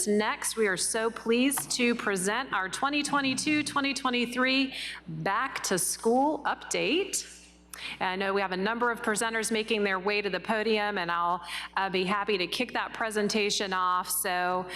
students. Next, we are so pleased to present our 2022-2023 Back to School update. And I know we have a number of presenters making their way to the podium, and I'll be happy to kick that presentation off. So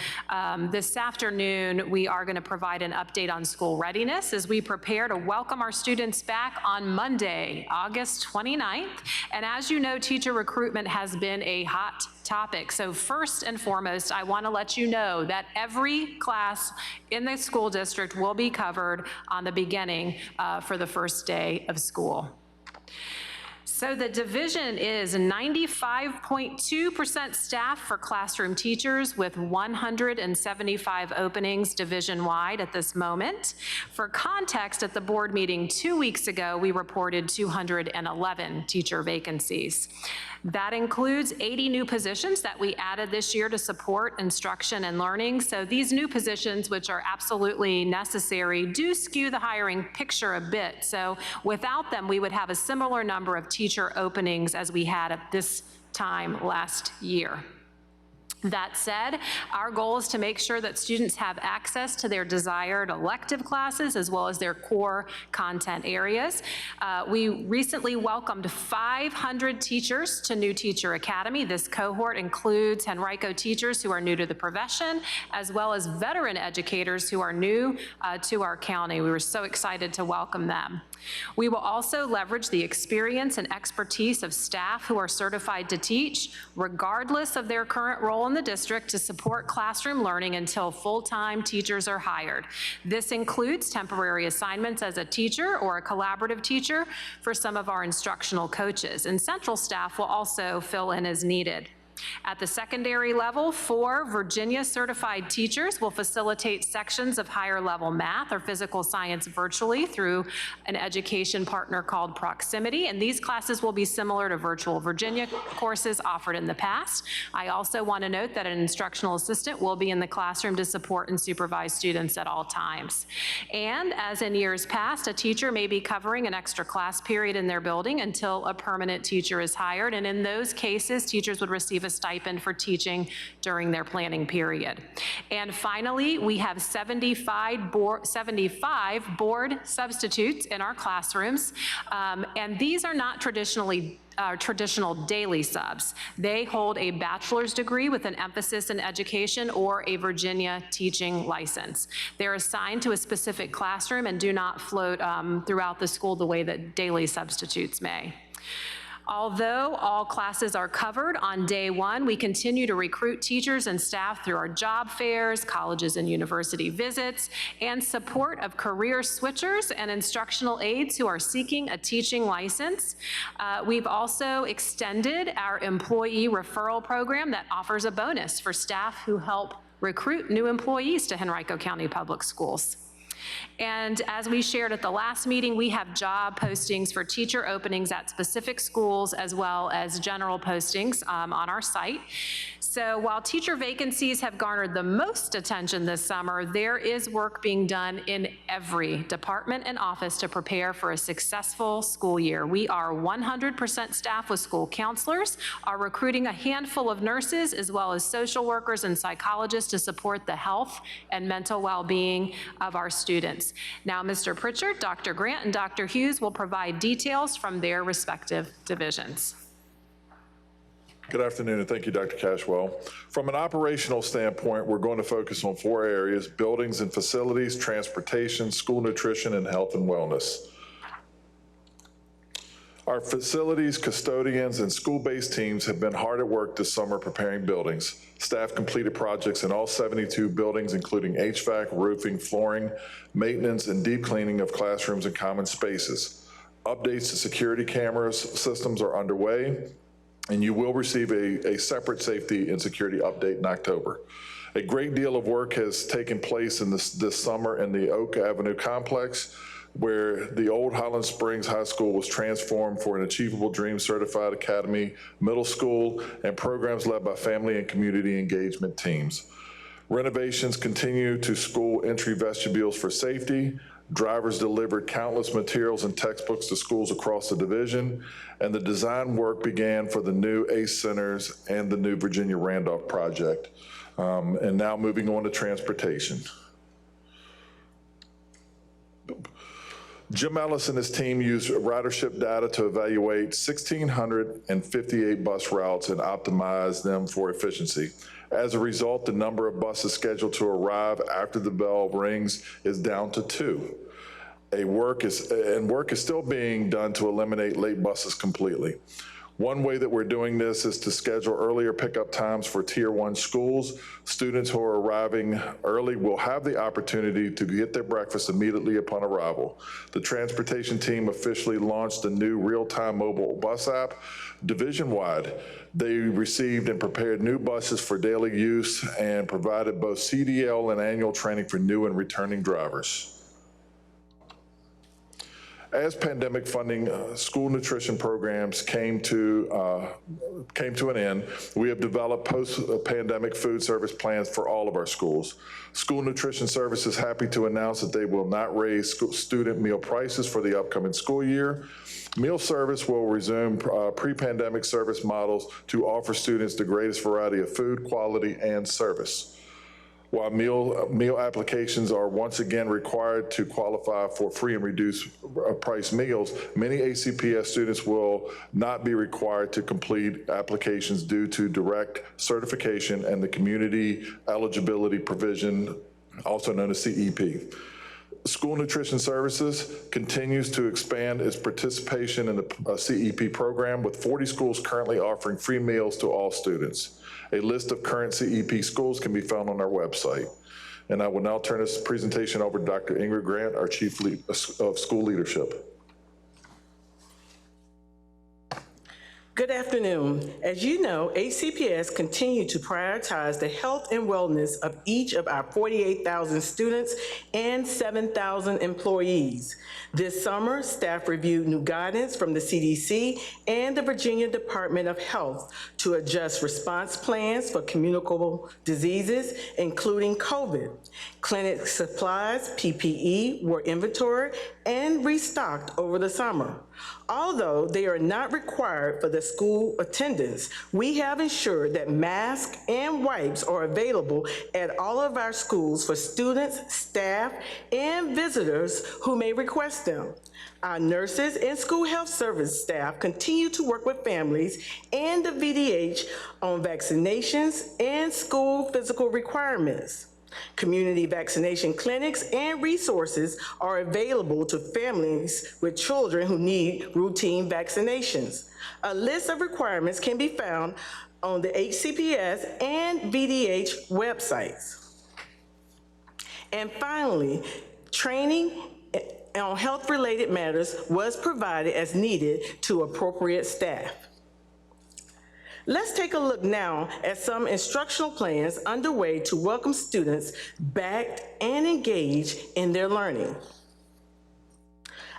this afternoon, we are going to provide an update on school readiness as we prepare to welcome our students back on Monday, August 29th. And as you know, teacher recruitment has been a hot topic. So first and foremost, I want to let you know that every class in the school district will be covered on the beginning for the first day of school. So the division is 95.2% staff for classroom teachers with 175 openings division-wide at this moment. For context, at the board meeting 2 weeks ago, we reported 211 teacher vacancies. That includes 80 new positions that we added this year to support instruction and learning. So these new positions, which are absolutely necessary, do skew the hiring picture a bit. So without them, we would have a similar number of teacher openings as we had at this time last year. That said, our goal is to make sure that students have access to their desired elective classes as well as their core content areas. We recently welcomed 500 teachers to New Teacher Academy. This cohort includes Henrico teachers who are new to the profession, as well as veteran educators who are new to our county. We were so excited to welcome them. We will also leverage the experience and expertise of staff who are certified to teach, regardless of their current role in the district, to support classroom learning until full-time teachers are hired. This includes temporary assignments as a teacher or a collaborative teacher for some of our instructional coaches, and central staff will also fill in as needed. At the secondary level, 4 Virginia certified teachers will facilitate sections of higher level math or physical science virtually through an education partner called Proximity, and these classes will be similar to virtual Virginia courses offered in the past. I also want to note that an instructional assistant will be in the classroom to support and supervise students at all times. And as in years past, a teacher may be covering an extra class period in their building until a permanent teacher is hired, and in those cases, teachers would receive a stipend for teaching during their planning period. And finally, we have 75 board substitutes in our classrooms, and these are not traditional daily subs. They hold a bachelor's degree with an emphasis in education or a Virginia teaching license. They're assigned to a specific classroom and do not float throughout the school the way that daily substitutes may. Although all classes are covered on day one, we continue to recruit teachers and staff through our job fairs, colleges and university visits, and support of career switchers and instructional aides who are seeking a teaching license. We've also extended our employee referral program that offers a bonus for staff who help recruit new employees to Henrico County Public Schools. And as we shared at the last meeting, we have job postings for teacher openings at specific schools as well as general postings on our site. So while teacher vacancies have garnered the most attention this summer, there is work being done in every department and office to prepare for a successful school year. We are 100% staffed with school counselors, are recruiting a handful of nurses as well as social workers and psychologists to support the health and mental well-being of our students. Now, Mr. Pritchard, Dr. Grant, and Dr. Hughes will provide details from their respective divisions. Good afternoon, and thank you, Dr. Cashwell. From an operational standpoint, we're going to focus on 4 areas: buildings and facilities, transportation, school nutrition, and health and wellness. Our facilities, custodians, and school-based teams have been hard at work this summer preparing buildings. Staff completed projects in all 72 buildings, including HVAC, roofing, flooring, maintenance, and deep cleaning of classrooms and common spaces. Updates to security cameras systems are underway, and you will receive a separate safety and security update in October. A great deal of work has taken place in this summer in the Oak Avenue complex, where the old Highland Springs High School was transformed for an Achievable Dreams Certified Academy Middle School and programs led by family and community engagement teams. Renovations continue to school entry vestibules for safety. Drivers delivered countless materials and textbooks to schools across the division, and the design work began for the new ACE centers and the new Virginia Randolph project. And now moving on to transportation. Jim Ellis and his team used ridership data to evaluate 1,658 bus routes and optimize them for efficiency. As a result, the number of buses scheduled to arrive after the bell rings is down to 2. Work is still being done to eliminate late buses completely. One way that we're doing this is to schedule earlier pickup times for Tier 1 schools. Students who are arriving early will have the opportunity to get their breakfast immediately upon arrival. The transportation team officially launched the new real-time mobile bus app division-wide. They received and prepared new buses for daily use and provided both CDL and annual training for new and returning drivers. As pandemic funding, school nutrition programs came to an end, we have developed post-pandemic food service plans for all of our schools. School Nutrition Service is happy to announce that they will not raise student meal prices for the upcoming school year. Meal service will resume pre-pandemic service models to offer students the greatest variety of food, quality, and service. While meal applications are once again required to qualify for free and reduced price meals, many HCPS students will not be required to complete applications due to direct certification and the community eligibility provision, also known as CEP. School Nutrition Services continues to expand its participation in the CEP program, with 40 schools currently offering free meals to all students. A list of current CEP schools can be found on our website. And I will now turn this presentation over to Dr. Ingrid Grant, our Chief of School Leadership. Good afternoon. As you know, HCPS continue to prioritize the health and wellness of each of our 48,000 students and 7,000 employees. This summer, staff reviewed new guidance from the CDC and the Virginia Department of Health to adjust response plans for communicable diseases, including COVID. Clinic supplies, PPE, were inventoried and restocked over the summer. Although they are not required for the school attendance, we have ensured that masks and wipes are available at all of our schools for students, staff, and visitors who may request them. Our nurses and school health service staff continue to work with families and the VDH on vaccinations and school physical requirements. Community vaccination clinics and resources are available to families with children who need routine vaccinations. A list of requirements can be found on the HCPS and VDH websites. And finally, training on health-related matters was provided as needed to appropriate staff. Let's take a look now at some instructional plans underway to welcome students back and engage in their learning.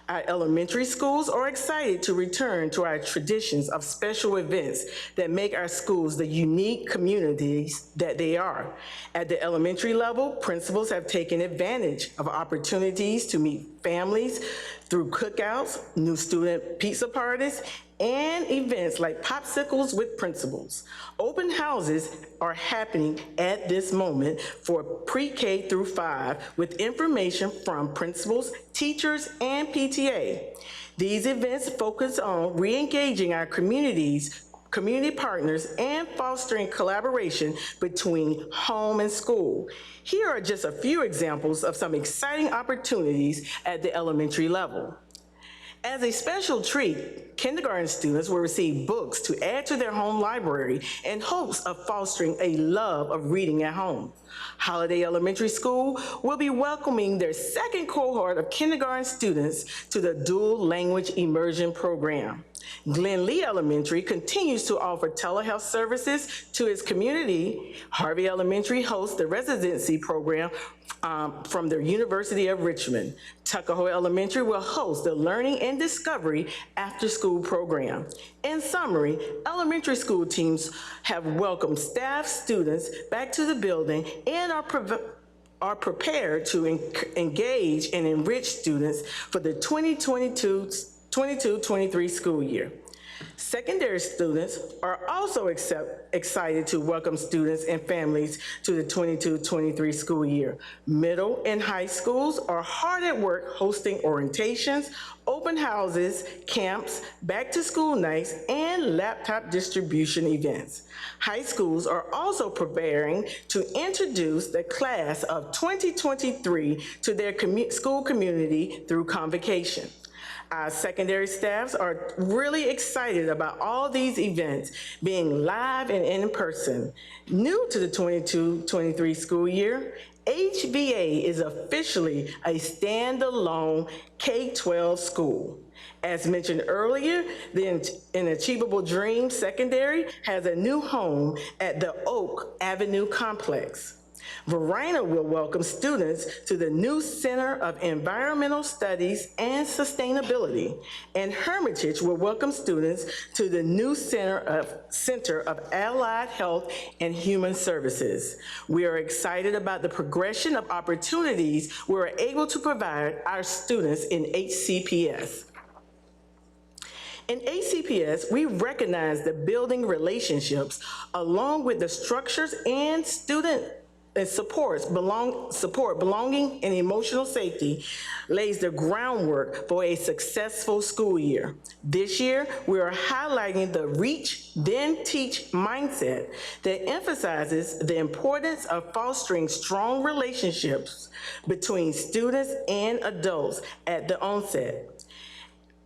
Our elementary schools are excited to return to our traditions of special events that make our schools the unique communities that they are. At the elementary level, principals have taken advantage of opportunities to meet families through cookouts, new student pizza parties, and events like popsicles with principals. Open houses are happening at this moment for pre-K through 5 with information from principals, teachers, and PTA. These events focus on re-engaging our community partners and fostering collaboration between home and school. Here are just a few examples of some exciting opportunities at the elementary level. As a special treat, kindergarten students will receive books to add to their home library in hopes of fostering a love of reading at home. Holiday Elementary School will be welcoming their second cohort of kindergarten students to the Dual Language Immersion Program. Glen Lee Elementary continues to offer telehealth services to its community. Harvey Elementary hosts the residency program from the University of Richmond. Tuckahoe Elementary will host the Learning and Discovery after-school program. In summary, elementary school teams have welcomed staff, students back to the building and are prepared to engage and enrich students for the 2022-23 school year. Secondary students are also excited to welcome students and families to the 22-23 school year. Middle and high schools are hard at work hosting orientations, open houses, camps, back-to-school nights, and laptop distribution events. High schools are also preparing to introduce the class of 2023 to their school community through convocation. Our secondary staffs are really excited about all these events being live and in person. New to the 22-23 school year, HVA is officially a standalone K-12 school. As mentioned earlier, the Achievable Dream Secondary has a new home at the Oak Avenue complex. Verina will welcome students to the new Center of Environmental Studies and Sustainability, and Hermitage will welcome students to the new Center of Allied Health and Human Services. We are excited about the progression of opportunities we're able to provide our students in HCPS. In HCPS, we recognize that building relationships along with the structures and student support, belonging, and emotional safety lays the groundwork for a successful school year. This year, we are highlighting the Reach, Then Teach mindset that emphasizes the importance of fostering strong relationships between students and adults at the onset.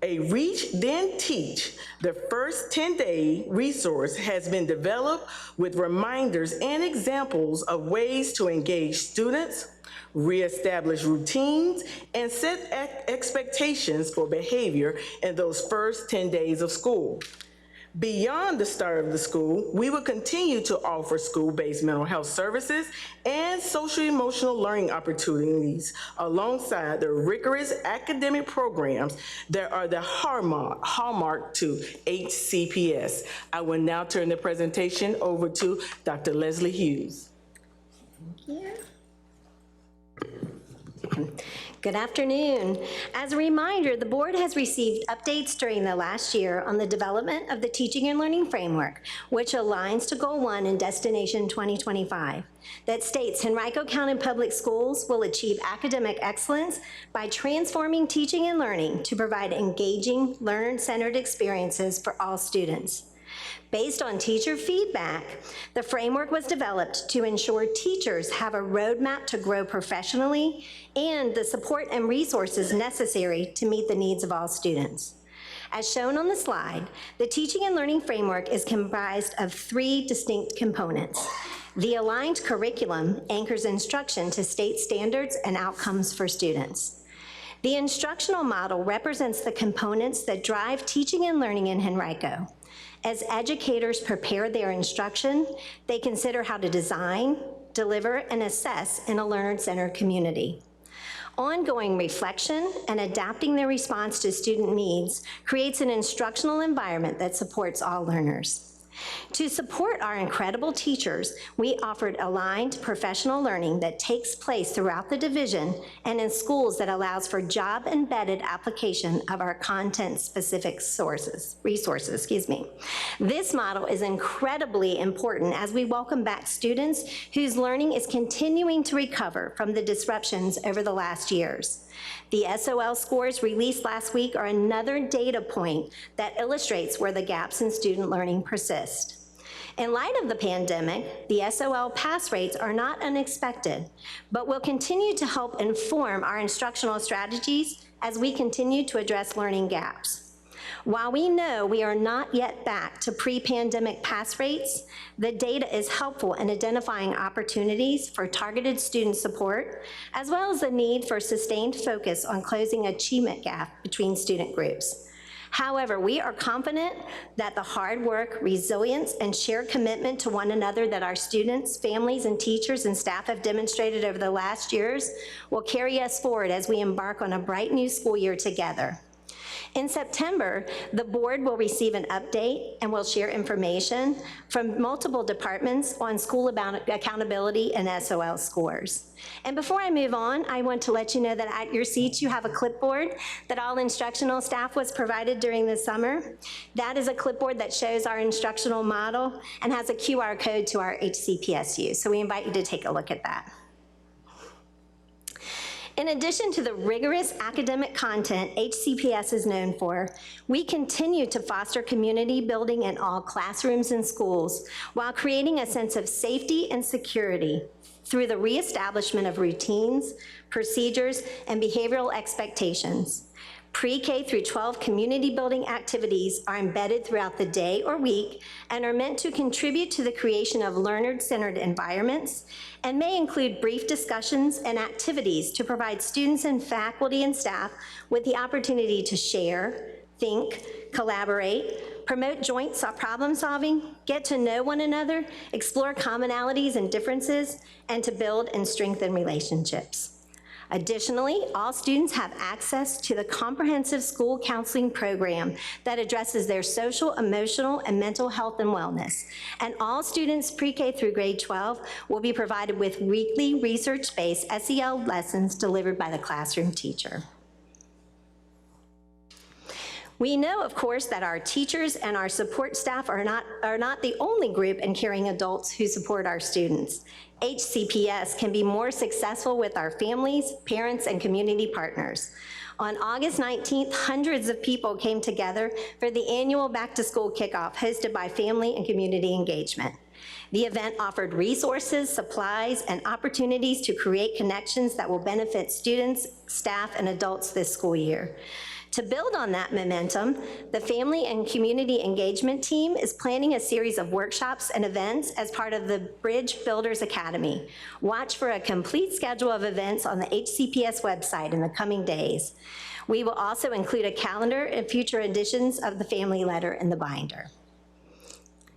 A Reach, Then Teach, the first 10-day resource, has been developed with reminders and examples of ways to engage students, reestablish routines, and set expectations for behavior in those first 10 days of school. Beyond the start of the school, we will continue to offer school-based mental health services and social-emotional learning opportunities alongside the rigorous academic programs that are the hallmark to HCPS. I will now turn the presentation over to Dr. Leslie Hughes. Thank you. Good afternoon. As a reminder, the board has received updates during the last year on the development of the Teaching and Learning Framework, which aligns to Goal 1 in Destination 2025, that states Henrico County Public Schools will achieve academic excellence by transforming teaching and learning to provide engaging, learner-centered experiences for all students. Based on teacher feedback, the framework was developed to ensure teachers have a roadmap to grow professionally and the support and resources necessary to meet the needs of all students. As shown on the slide, the Teaching and Learning Framework is comprised of 3 distinct components. The aligned curriculum anchors instruction to state standards and outcomes for students. The instructional model represents the components that drive teaching and learning in Henrico. As educators prepare their instruction, they consider how to design, deliver, and assess in a learner-centered community. Ongoing reflection and adapting their response to student needs creates an instructional environment that supports all learners. To support our incredible teachers, we offered aligned professional learning that takes place throughout the division and in schools that allows for job-embedded application of our content-specific resources. This model is incredibly important as we welcome back students whose learning is continuing to recover from the disruptions over the last years. The SOL scores released last week are another data point that illustrates where the gaps in student learning persist. In light of the pandemic, the SOL pass rates are not unexpected, but will continue to help inform our instructional strategies as we continue to address learning gaps. While we know we are not yet back to pre-pandemic pass rates, the data is helpful in identifying opportunities for targeted student support, as well as the need for sustained focus on closing achievement gap between student groups. However, we are confident that the hard work, resilience, and shared commitment to one another that our students, families, and teachers and staff have demonstrated over the last years will carry us forward as we embark on a bright new school year together. In September, the board will receive an update and will share information from multiple departments on school accountability and SOL scores. And before I move on, I want to let you know that at your seats you have a clipboard that all instructional staff was provided during the summer. That is a clipboard that shows our instructional model and has a QR code to our HCPS use. So we invite you to take a look at that. In addition to the rigorous academic content HCPS is known for, we continue to foster community building in all classrooms and schools while creating a sense of safety and security through the reestablishment of routines, procedures, and behavioral expectations. Pre-K through 12 community building activities are embedded throughout the day or week and are meant to contribute to the creation of learner-centered environments and may include brief discussions and activities to provide students and faculty and staff with the opportunity to share, think, collaborate, promote joint problem solving, get to know one another, explore commonalities and differences, and to build and strengthen relationships. Additionally, all students have access to the comprehensive school counseling program that addresses their social, emotional, and mental health and wellness. And all students pre-K through grade 12 will be provided with weekly research-based SEL lessons delivered by the classroom teacher. We know, of course, that our teachers and our support staff are not the only group in caring adults who support our students. HCPS can be more successful with our families, parents, and community partners. On August 19th, hundreds of people came together for the annual Back to School Kickoff hosted by Family and Community Engagement. The event offered resources, supplies, and opportunities to create connections that will benefit students, staff, and adults this school year. To build on that momentum, the Family and Community Engagement team is planning a series of workshops and events as part of the Bridge Builders Academy. Watch for a complete schedule of events on the HCPS website in the coming days. We will also include a calendar and future editions of the family letter in the binder.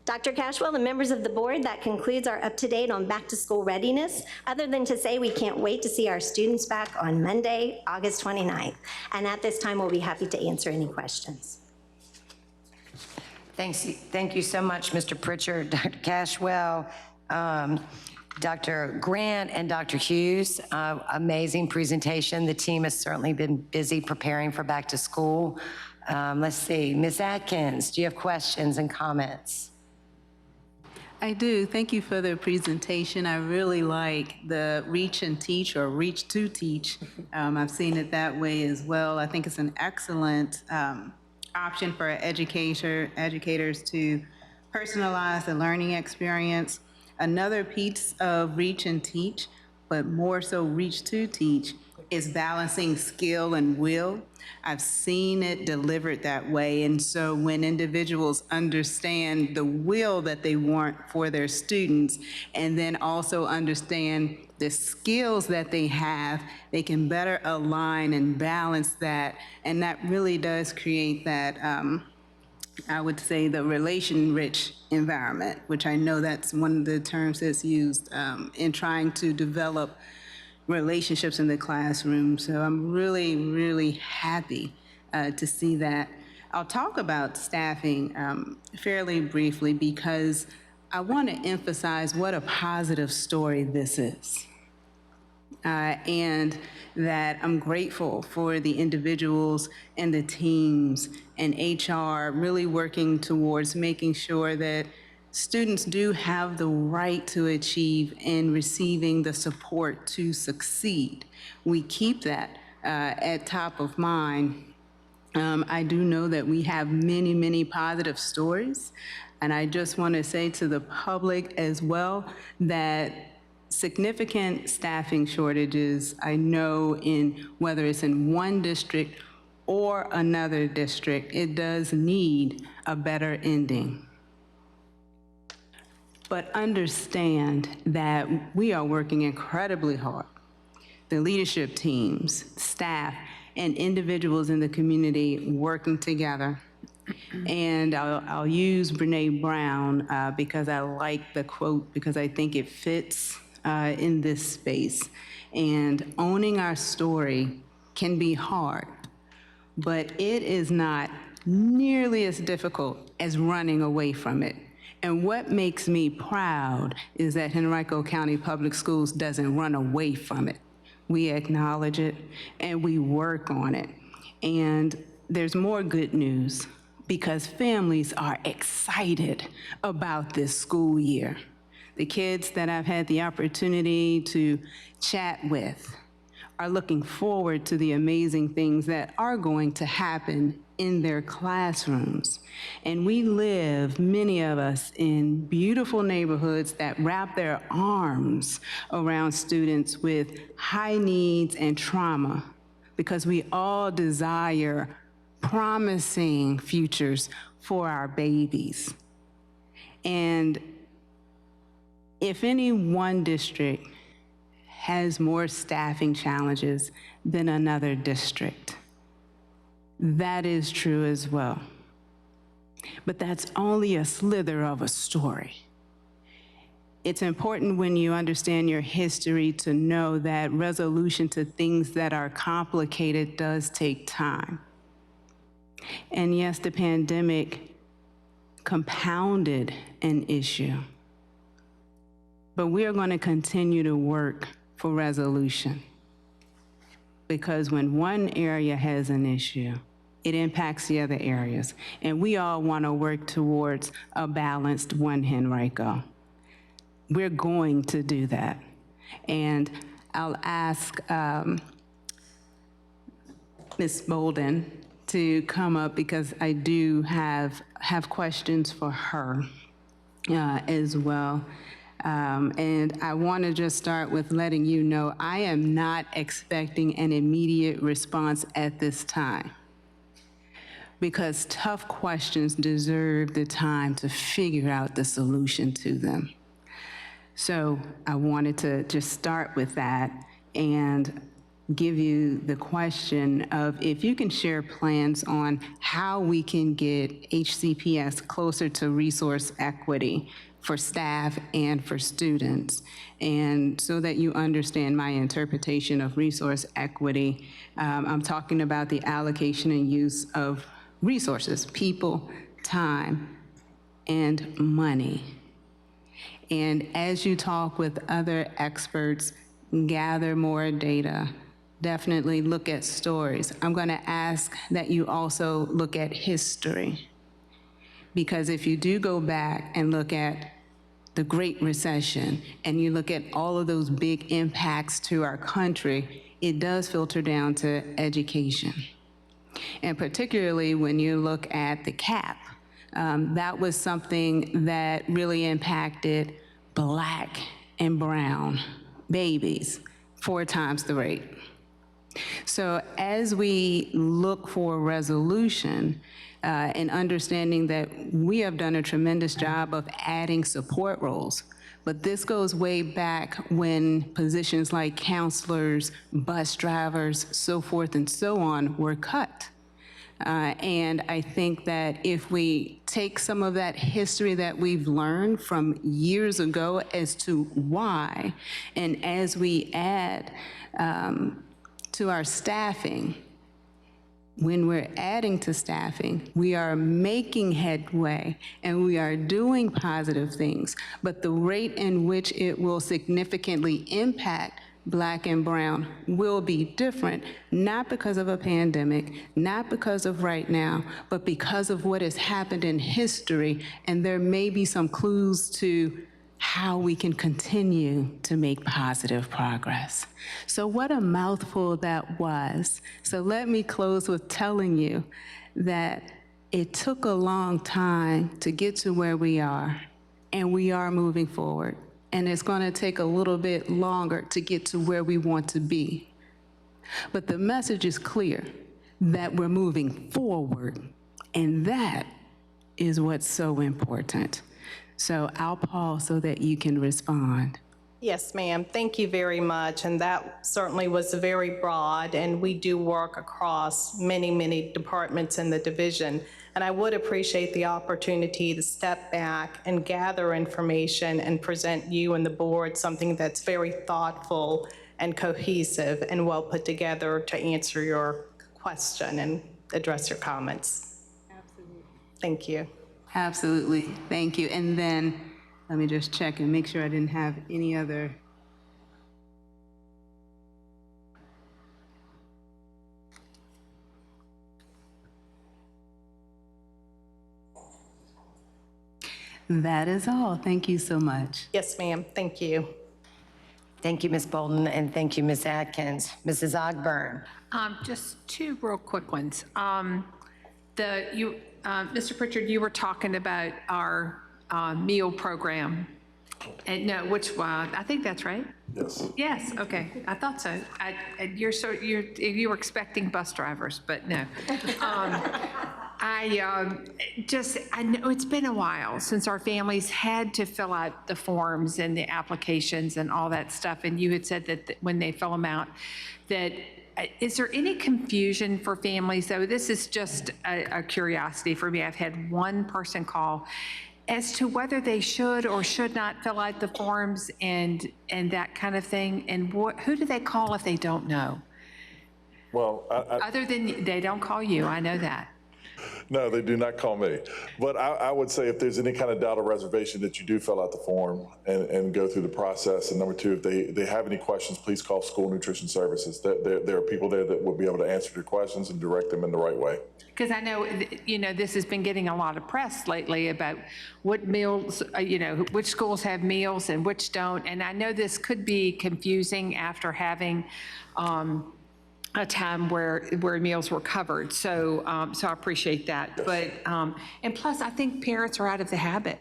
Dr. Cashwell and members of the board, that concludes our up-to-date on back-to-school readiness, other than to say we can't wait to see our students back on Monday, August 29th. And at this time, we'll be happy to answer any questions. Thank you so much, Mr. Pritchard, Dr. Cashwell, Dr. Grant, and Dr. Hughes. Amazing presentation. The team has certainly been busy preparing for back to school. Let's see, Ms. Atkins, do you have questions and comments? I do. Thank you for the presentation. I really like the reach and teach, or reach to teach. I've seen it that way as well. I think it's an excellent option for educators to personalize the learning experience. Another piece of reach and teach, but more so reach to teach, is balancing skill and will. I've seen it delivered that way, and so when individuals understand the will that they want for their students, and then also understand the skills that they have, they can better align and balance that, and that really does create that, I would say, the relation-rich environment, which I know that's one of the terms that's used in trying to develop relationships in the classroom. So I'm really, really happy to see that. I'll talk about staffing fairly briefly because I want to emphasize what a positive story this is. And that I'm grateful for the individuals and the teams and HR really working towards making sure that students do have the right to achieve and receiving the support to succeed. We keep that at top of mind. I do know that we have many, many positive stories, and I just want to say to the public as well that significant staffing shortages, I know whether it's in one district or another district, it does need a better ending. But understand that we are working incredibly hard. The leadership teams, staff, and individuals in the community working together. And I'll use Brene Brown because I like the quote, because I think it fits in this space. And owning our story can be hard, but it is not nearly as difficult as running away from it. And what makes me proud is that Henrico County Public Schools doesn't run away from it. We acknowledge it and we work on it. And there's more good news because families are excited about this school year. The kids that I've had the opportunity to chat with are looking forward to the amazing things that are going to happen in their classrooms. And we live, many of us, in beautiful neighborhoods that wrap their arms around students with high needs and trauma, because we all desire promising futures for our babies. And if any one district has more staffing challenges than another district, that is true as well. But that's only a slither of a story. It's important when you understand your history to know that resolution to things that are complicated does take time. And yes, the pandemic compounded an issue, but we are going to continue to work for resolution, because when one area has an issue, it impacts the other areas. And we all want to work towards a balanced one Henrico. We're going to do that. And I'll ask Ms. Bolden to come up because I do have questions for her as well. And I want to just start with letting you know I am not expecting an immediate response at this time, because tough questions deserve the time to figure out the solution to them. So I wanted to just start with that and give you the question of if you can share plans on how we can get HCPS closer to resource equity for staff and for students. And so that you understand my interpretation of resource equity, I'm talking about the allocation and use of resources, people, time, and money. And as you talk with other experts, gather more data, definitely look at stories. I'm going to ask that you also look at history, because if you do go back and look at the Great Recession and you look at all of those big impacts to our country, it does filter down to education. And particularly when you look at the cap, that was something that really impacted Black and brown babies 4 times the rate. So as we look for resolution and understanding that we have done a tremendous job of adding support roles, but this goes way back when positions like counselors, bus drivers, so forth and so on were cut. And I think that if we take some of that history that we've learned from years ago as to why, and as we add to our staffing, when we're adding to staffing, we are making headway and we are doing positive things, but the rate in which it will significantly impact Black and brown will be different, not because of a pandemic, not because of right now, but because of what has happened in history, and there may be some clues to how we can continue to make positive progress. So what a mouthful that was. So let me close with telling you that it took a long time to get to where we are, and we are moving forward. And it's going to take a little bit longer to get to where we want to be. But the message is clear that we're moving forward, and that is what's so important. So I'll pause so that you can respond. Yes, ma'am. Thank you very much. And that certainly was very broad, and we do work across many, many departments in the division. And I would appreciate the opportunity to step back and gather information and present you and the board something that's very thoughtful and cohesive and well put together to answer your question. And address your comments. Absolutely. Thank you. Absolutely, thank you. And then, let me just check and make sure I didn't have any other. That is all. Thank you so much. Yes, ma'am. Thank you. Thank you, Ms. Bolden, and thank you, Ms. Atkins. Mrs. Ogburn. Just two real quick ones. Mr. Pritchard, you were talking about our meal program. And no, I think that's right. Yes. Yes, okay, I thought so. You were expecting bus drivers, but no. I know it's been a while since our families had to fill out the forms and the applications and all that stuff, and you had said that when they fill them out, that, is there any confusion for families, though? This is just a curiosity for me. I've had one person call as to whether they should or should not fill out the forms and that kind of thing, and who do they call if they don't know? Well, Other than, they don't call you, I know that. no, they do not call me. But I would say if there's any kind of doubt or reservation, that you do fill out the form and go through the process. And number two, if they have any questions, please call School Nutrition Services. There are people there that will be able to answer your questions and direct them in the right way. Because I know, this has been getting a lot of press lately about what meals, which schools have meals and which don't. And I know this could be confusing after having a time where meals were covered. So I appreciate that. Yes. But, and plus, I think parents are out of the habit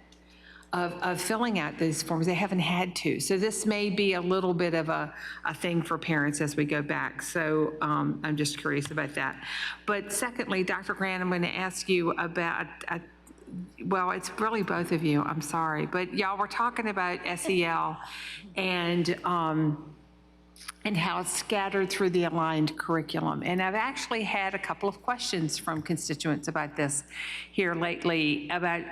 of filling out these forms. They haven't had to. So this may be a little bit of a thing for parents as we go back. So I'm just curious about that. But secondly, Dr. Grant, I'm going to ask you about, well, it's really both of you, I'm sorry, but y'all were talking about SEL and how it's scattered through the aligned curriculum. And I've actually had a couple of questions from constituents about this here lately, about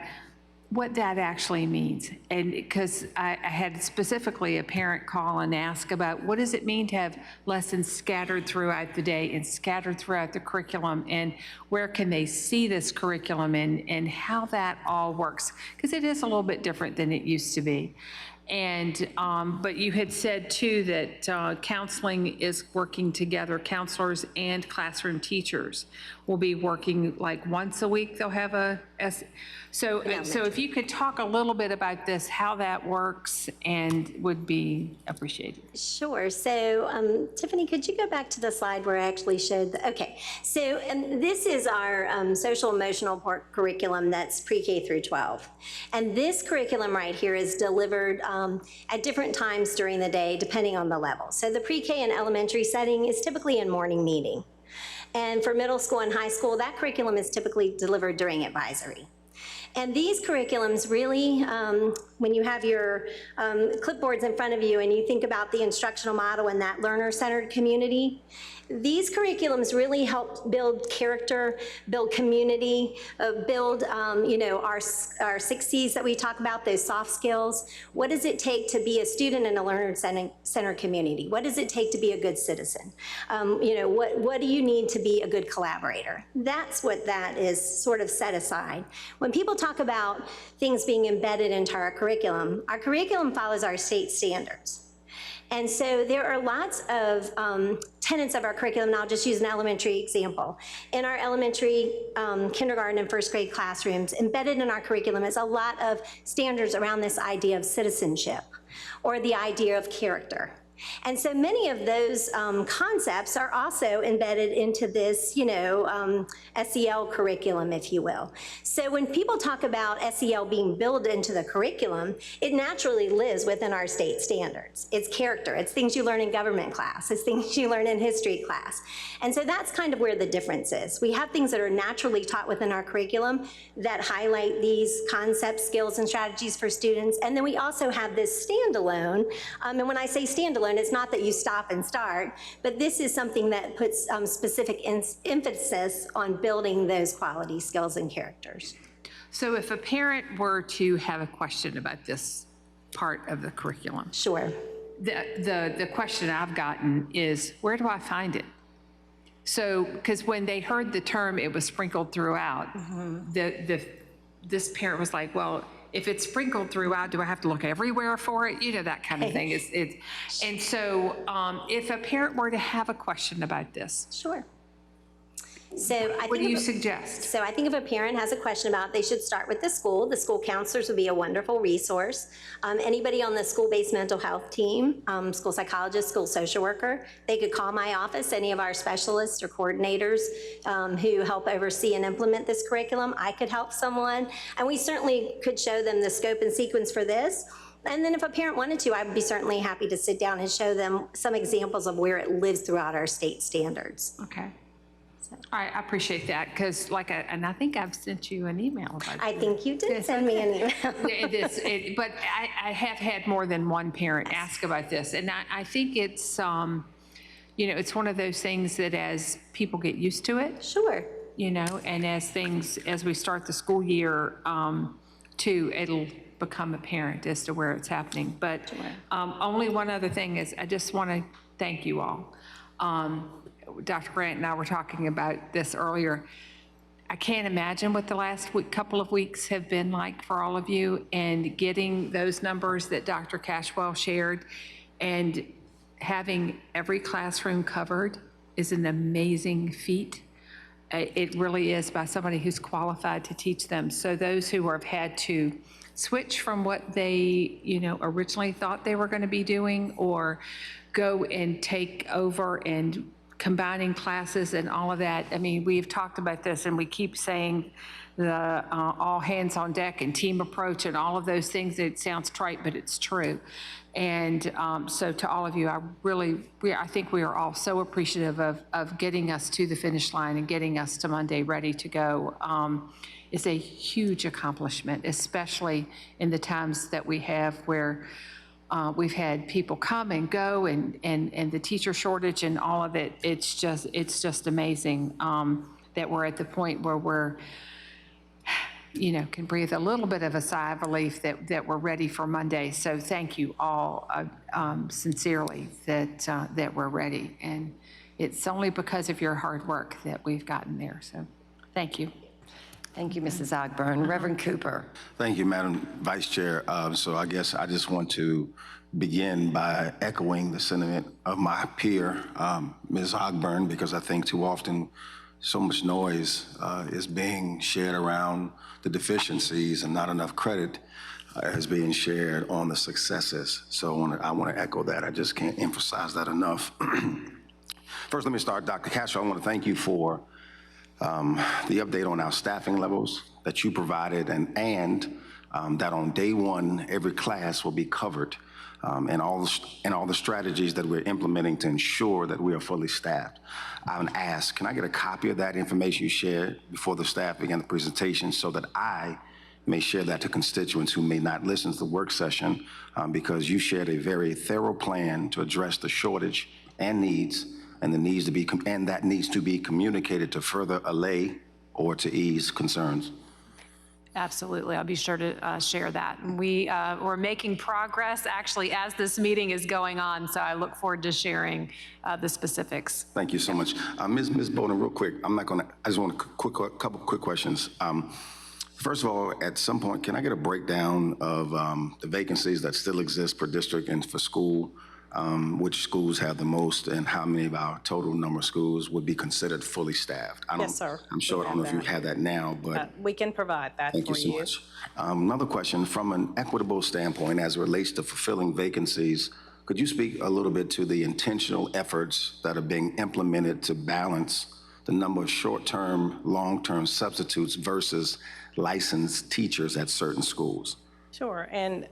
what that actually means. And because I had specifically a parent call and ask about what does it mean to have lessons scattered throughout the day and scattered throughout the curriculum, and where can they see this curriculum and how that all works? Because it is a little bit different than it used to be. And, but you had said too that counseling is working together, counselors and classroom teachers will be working like once a week, they'll have so if you could talk a little bit about this, how that works, and would be appreciated. Sure. So Tiffany, could you go back to the slide where I actually showed okay. So and this is our social emotional curriculum that's pre-K through 12. And this curriculum right here is delivered at different times during the day, depending on the level. So the pre-K and elementary setting is typically in morning meeting. And for middle school and high school, that curriculum is typically delivered during advisory. And these curriculums really, when you have your clipboards in front of you and you think about the instructional model and that learner-centered community, these curriculums really help build character, build community, build, our 6 C's that we talk about, those soft skills. What does it take to be a student in a learner-centered community? What does it take to be a good citizen? What do you need to be a good collaborator? That's what that is sort of set aside. When people talk about things being embedded into our curriculum follows our state standards. And so there are lots of tenets of our curriculum, and I'll just use an elementary example. In our elementary, kindergarten, and first grade classrooms, embedded in our curriculum is a lot of standards around this idea of citizenship or the idea of character. And so many of those concepts are also embedded into this, SEL curriculum, if you will. So when people talk about SEL being built into the curriculum, it naturally lives within our state standards. It's character, it's things you learn in government class, it's things you learn in history class. And so that's kind of where the difference is. We have things that are naturally taught within our curriculum that highlight these concepts, skills, and strategies for students. And then we also have this standalone, and when I say standalone, it's not that you stop and start, but this is something that puts specific emphasis on building those quality skills and characters. So if a parent were to have a question about this part of the curriculum. Sure. The question I've gotten is, where do I find it? So, because when they heard the term, it was sprinkled throughout, this parent was like, well, if it's sprinkled throughout, do I have to look everywhere for it? You know, that kind of thing. And so if a parent were to have a question about this, Sure. So I what do think you if- suggest? So I think if a parent has a question about it, they should start with the school counselors would be a wonderful resource. Anybody on the school-based mental health team, school psychologist, school social worker, they could call my office, any of our specialists or coordinators who help oversee and implement this curriculum. I could help someone, and we certainly could show them the scope and sequence for this. And then if a parent wanted to, I would be certainly happy to sit down and show them some examples of where it lives throughout our state standards. Okay. All right, I appreciate that, because and I think I've sent you an email about I this. think you did send me an email. But I have had more than one parent ask about this, and I think it's, it's one of those things that as people get used to it, Sure. and as we start the school year, too, it'll become apparent as to where it's happening. But only one other thing is, I just want to thank you all. Dr. Grant and I were talking about this earlier. I can't imagine what the last couple of weeks have been like for all of you, and getting those numbers that Dr. Cashwell shared and having every classroom covered is an amazing feat. It really is, by somebody who's qualified to teach them. So those who have had to switch from what they, originally thought they were going to be doing, or go and take over and combining classes and all of that. I mean, we've talked about this, and we keep saying the all hands on deck and team approach and all of those things. It sounds trite, but it's true. And so to all of you, I think we are all so appreciative of getting us to the finish line and getting us to Monday ready to go. It's a huge accomplishment, especially in the times that we have where we've had people come and go, and the teacher shortage and all of it. It's just amazing that we're at the point where we're, can breathe a little bit of a sigh of relief that we're ready for Monday. So thank you all sincerely that we're ready. And it's only because of your hard work that we've gotten there. So thank you. Thank you, Mrs. Ogburn. Reverend Cooper. Thank you, Madam Vice Chair. So I guess I just want to begin by echoing the sentiment of my peer, Ms. Ogburn, because I think too often so much noise is being shared around the deficiencies, and not enough credit is being shared on the successes. So I want to echo that. I just can't emphasize that enough. First, let me start. Dr. Castro, I want to thank you for the update on our staffing levels that you provided, and that on day one, every class will be covered, and all the strategies that we're implementing to ensure that we are fully staffed. I would ask, can I get a copy of that information you shared before the staff began the presentation, so that I may share that to constituents who may not listen to the work session, because you shared a very thorough plan to address the shortage and needs, and that needs to be communicated to further allay or to ease concerns. Absolutely. I'll be sure to share that. And we're making progress actually as this meeting is going on, so I look forward to sharing the specifics. Thank you so much. Ms. Bowden, real quick, I just want a couple quick questions. First of all, at some point, can I get a breakdown of the vacancies that still exist per district and for school? Which schools have the most, and how many of our total number of schools would be considered fully staffed? Yes, sir. I'm sure, I don't know if you have that now, but. We can provide that for you. Thank you so much. Another question, from an equitable standpoint as it relates to fulfilling vacancies, could you speak a little bit to the intentional efforts that are being implemented to balance the number of short-term, long-term substitutes versus licensed teachers at certain schools? Sure, and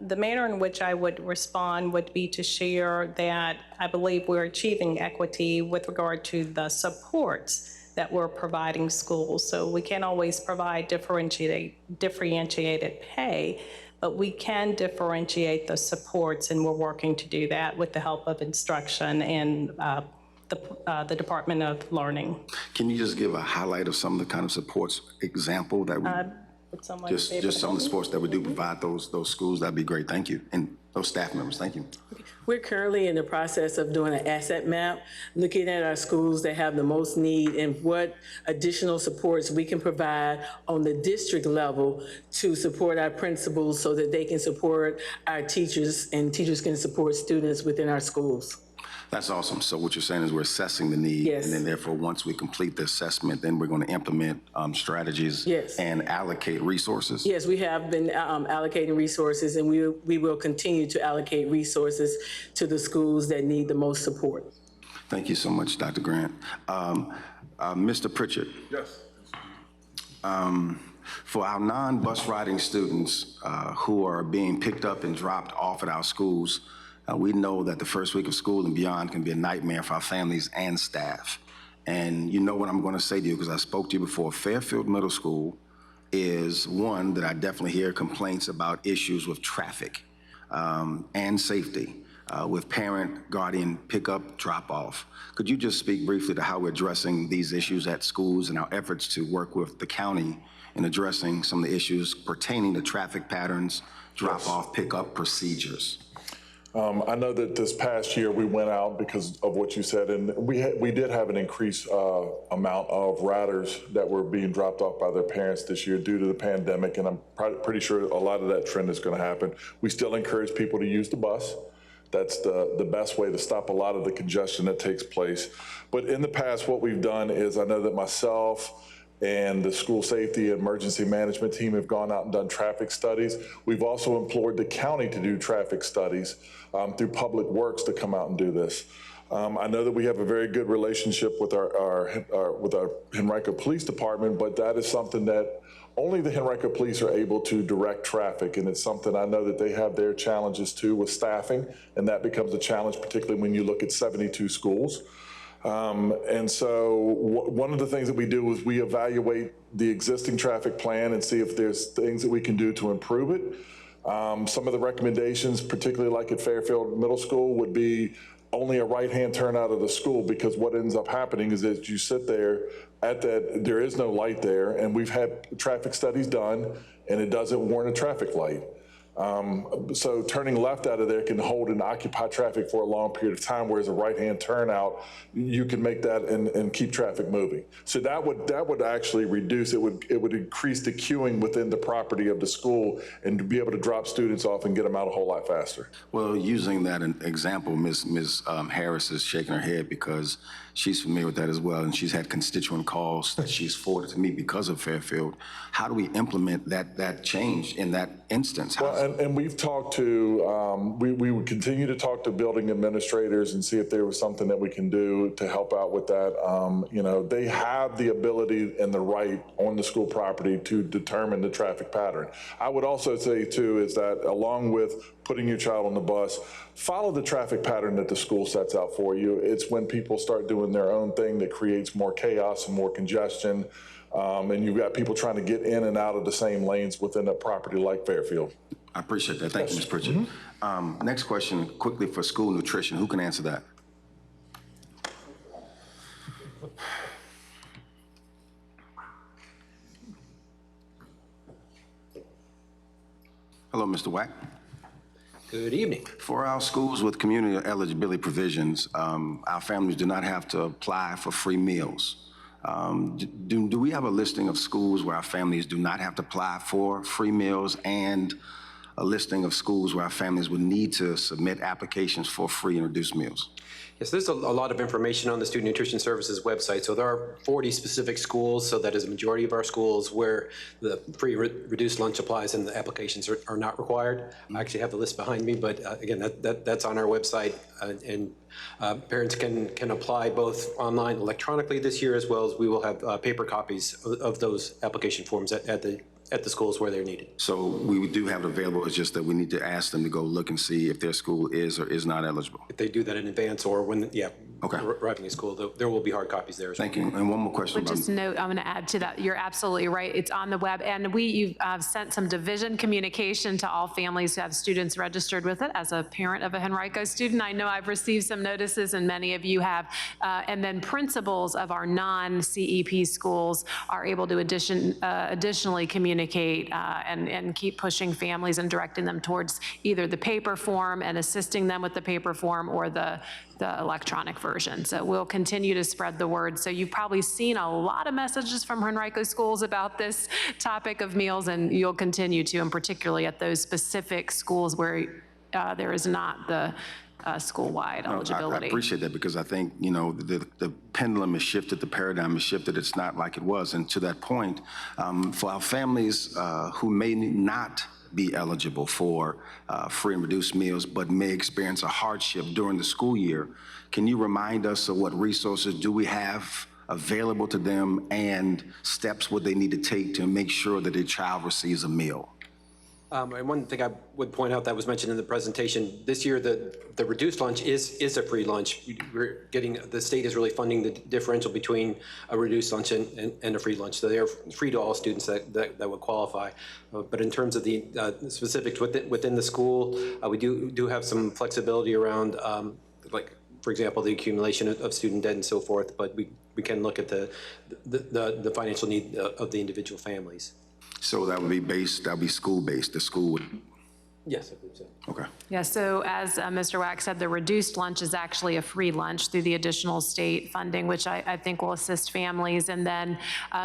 the manner in which I would respond would be to share that I believe we're achieving equity with regard to the supports that we're providing schools. So we can't always provide differentiated pay, but we can differentiate the supports, and we're working to do that with the help of instruction and the Department of Learning. Can you just give a highlight of some of the kind of supports example that we? Just some of the sports that we do provide those schools, that'd be great. Thank you. And those staff members? Thank you. We're currently in the process of doing an asset map, looking at our schools that have the most need and what additional supports we can provide on the district level to support our principals so that they can support our teachers and teachers can support students within our schools. That's awesome. So what you're saying is we're assessing the need. Yes. And then therefore, once we complete the assessment, then we're going to implement strategies. Yes. And allocate resources. Yes, we have been allocating resources, and we will continue to allocate resources to the schools that need the most support. Thank you so much, Dr. Grant. Mr. Pritchard. Yes. For our non-bus riding students who are being picked up and dropped off at our schools, we know that the first week of school and beyond can be a nightmare for our families and staff. And you know what I'm going to say to you because I spoke to you before. Fairfield Middle School is one that I definitely hear complaints about issues with traffic and safety with parent, guardian pickup, drop off. Could you just speak briefly to how we're addressing these issues at schools and our efforts to work with the county in addressing some of the issues pertaining to traffic patterns, drop off, pickup procedures? I know that this past year we went out because of what you said, and we did have an increased amount of riders that were being dropped off by their parents this year due to the pandemic, and I'm pretty sure a lot of that trend is going to happen. We still encourage people to use the bus. That's the best way to stop a lot of the congestion that takes place. But in the past, what we've done is I know that myself and the school safety and emergency management team have gone out and done traffic studies. We've also implored the county to do traffic studies through Public Works to come out and do this. I know that we have a very good relationship with our Henrico Police Department, but that is something that only the Henrico Police are able to direct traffic, and it's something I know that they have their challenges too with staffing, and that becomes a challenge, particularly when you look at 72 schools. And so one of the things that we do is we evaluate the existing traffic plan and see if there's things that we can do to improve it. Some of the recommendations, particularly like at Fairfield Middle School, would be only a right-hand turn out of the school, because what ends up happening is that you sit there at that, there is no light there, and we've had traffic studies done, and it doesn't warrant a traffic light. So turning left out of there can hold and occupy traffic for a long period of time, whereas a right-hand turnout, you can make that and keep traffic moving. So that would actually reduce, it would increase the queuing within the property of the school and to be able to drop students off and get them out a whole lot faster. Well, using that example, Ms. Harris is shaking her head because she's familiar with that as well, and she's had constituent calls that she's forwarded to me because of Fairfield. How do we implement that change in that instance? Well, and we've talked to, we would continue to talk to building administrators and see if there was something that we can do to help out with that. You know, they have the ability and the right on the school property to determine the traffic pattern. I would also say too is that along with putting your child on the bus, follow the traffic pattern that the school sets out for you. It's when people start doing their own thing that creates more chaos and more congestion. And you've got people trying to get in and out of the same lanes within a property like Fairfield. I appreciate that. Thank you, Ms. Pritchard. Next question, quickly for school nutrition. Who can answer that? Hello, Mr. Wack. Good evening. For our schools with community eligibility provisions, our families do not have to apply for free meals. Do we have a listing of schools where our families do not have to apply for free meals, and a listing of schools where our families would need to submit applications for free and reduced meals? Yes, there's a lot of information on the Student Nutrition Services website. So there are 40 specific schools, so that is a majority of our schools where the free reduced lunch applies and the applications are not required. I actually have the list behind me, but again, that's on our website, and parents can apply both online, electronically this year, as well as we will have paper copies of those application forms at the schools where they're needed. So we do have it available, it's just that we need to ask them to go look and see if their school is or is not eligible. If they do that in advance or when, Okay. arriving at school. There will be hard copies there as well. Thank you. And one more question. But just note, I'm going to add to that, you're absolutely right. It's on the web, and you've sent some division communication to all families who have students registered with it. As a parent of a Henrico student, I know I've received some notices, and many of you have. And then principals of our non-CEP schools are able to additionally communicate and keep pushing families and directing them towards either the paper form and assisting them with the paper form or the electronic version. So we'll continue to spread the word. So you've probably seen a lot of messages from Henrico schools about this topic of meals, and you'll continue to, and particularly at those specific schools where there is not the school-wide eligibility. I appreciate that, because I think, you know, the pendulum has shifted, the paradigm has shifted. It's not like it was. And to that point, for our families who may not be eligible for free and reduced meals, but may experience a hardship during the school year, can you remind us of what resources do we have available to them and steps would they need to take to make sure that their child receives a meal? And one thing I would point out that was mentioned in the presentation, this year the reduced lunch is a free lunch. The state is really funding the differential between a reduced lunch and a free lunch. So they are free to all students that would qualify. But in terms of the specifics within the school, we do have some flexibility around, like, for example, the accumulation of student debt and so forth, but we can look at the financial need of the individual families. So that would be school-based. The school would. Yes, I believe so. Okay. Yeah, so as Mr. Wack said, the reduced lunch is actually a free lunch through the additional state funding, which I think will assist families. And then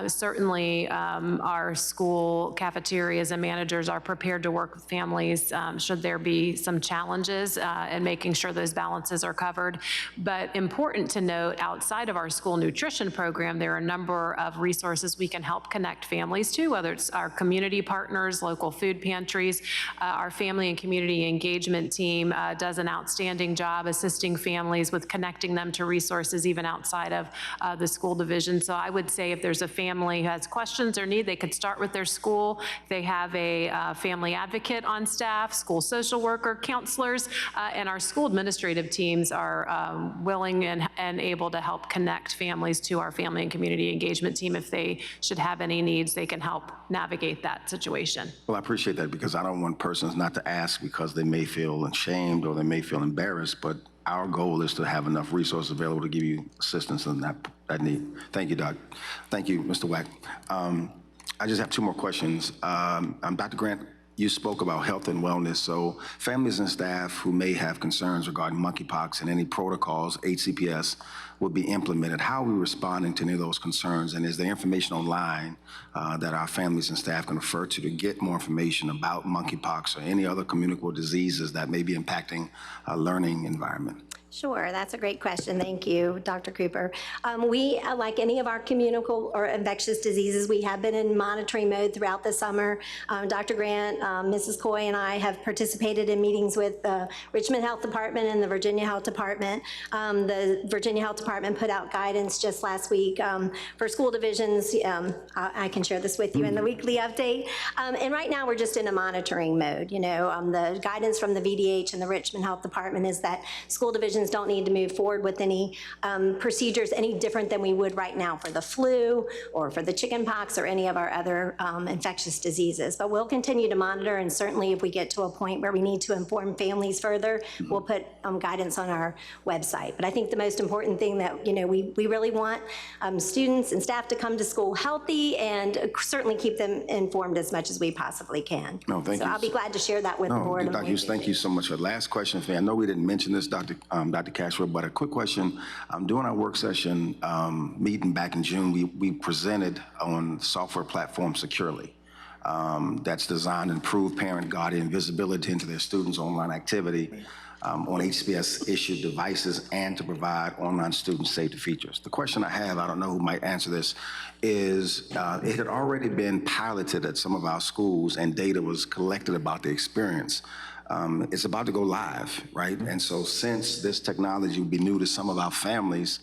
certainly our school cafeterias and managers are prepared to work with families should there be some challenges in making sure those balances are covered. But important to note, outside of our school nutrition program, there are a number of resources we can help connect families to, whether it's our community partners, local food pantries, our family and community engagement team does an outstanding job assisting families with connecting them to resources even outside of the school division. So I would say if there's a family who has questions or need, they could start with their school. They have a family advocate on staff, school social worker, counselors, and our school administrative teams are willing and able to help connect families to our family and community engagement team. If they should have any needs, they can help navigate that situation. Well, I appreciate that, because I don't want persons not to ask because they may feel ashamed or they may feel embarrassed, but our goal is to have enough resources available to give you assistance in that need. Thank you, Doc. Thank you, Mr. Wack. I just have two more questions. Dr. Grant, you spoke about health and wellness, so families and staff who may have concerns regarding monkeypox and any protocols HCPS will be implemented. How are we responding to any of those concerns, and is there information online that our families and staff can refer to get more information about monkeypox or any other communicable diseases that may be impacting a learning environment? Sure, that's a great question. Thank you, Dr. Cooper. We, like any of our communicable or infectious diseases, we have been in monitoring mode throughout the summer. Dr. Grant, Mrs. Coy, and I have participated in meetings with the Richmond Health Department and the Virginia Health Department. The Virginia Health Department put out guidance just last week for school divisions. I can share this with you in the weekly update. And right now, we're just in a monitoring mode. You know, the guidance from the VDH and the Richmond Health Department is that school divisions don't need to move forward with any procedures any different than we would right now for the flu or for the chickenpox or any of our other infectious diseases. But we'll continue to monitor, and certainly if we get to a point where we need to inform families further, we'll put guidance on our website. But I think the most important thing that, you know, we really want students and staff to come to school healthy and certainly keep them informed as much as we possibly can. No, thank you. So I'll be glad to share that with the board. Dr. Hughes, thank you so much. Last question for me. I know we didn't mention this, Dr. Cashwell, but a quick question. During our work session meeting back in June, we presented on software platform Securely. That's designed to improve parent guardian visibility into their students' online activity on HCPS issued devices and to provide online student safety features. The question I have, I don't know who might answer this, is it had already been piloted at some of our schools and data was collected about the experience. It's about to go live, right? And so since this technology will be new to some of our families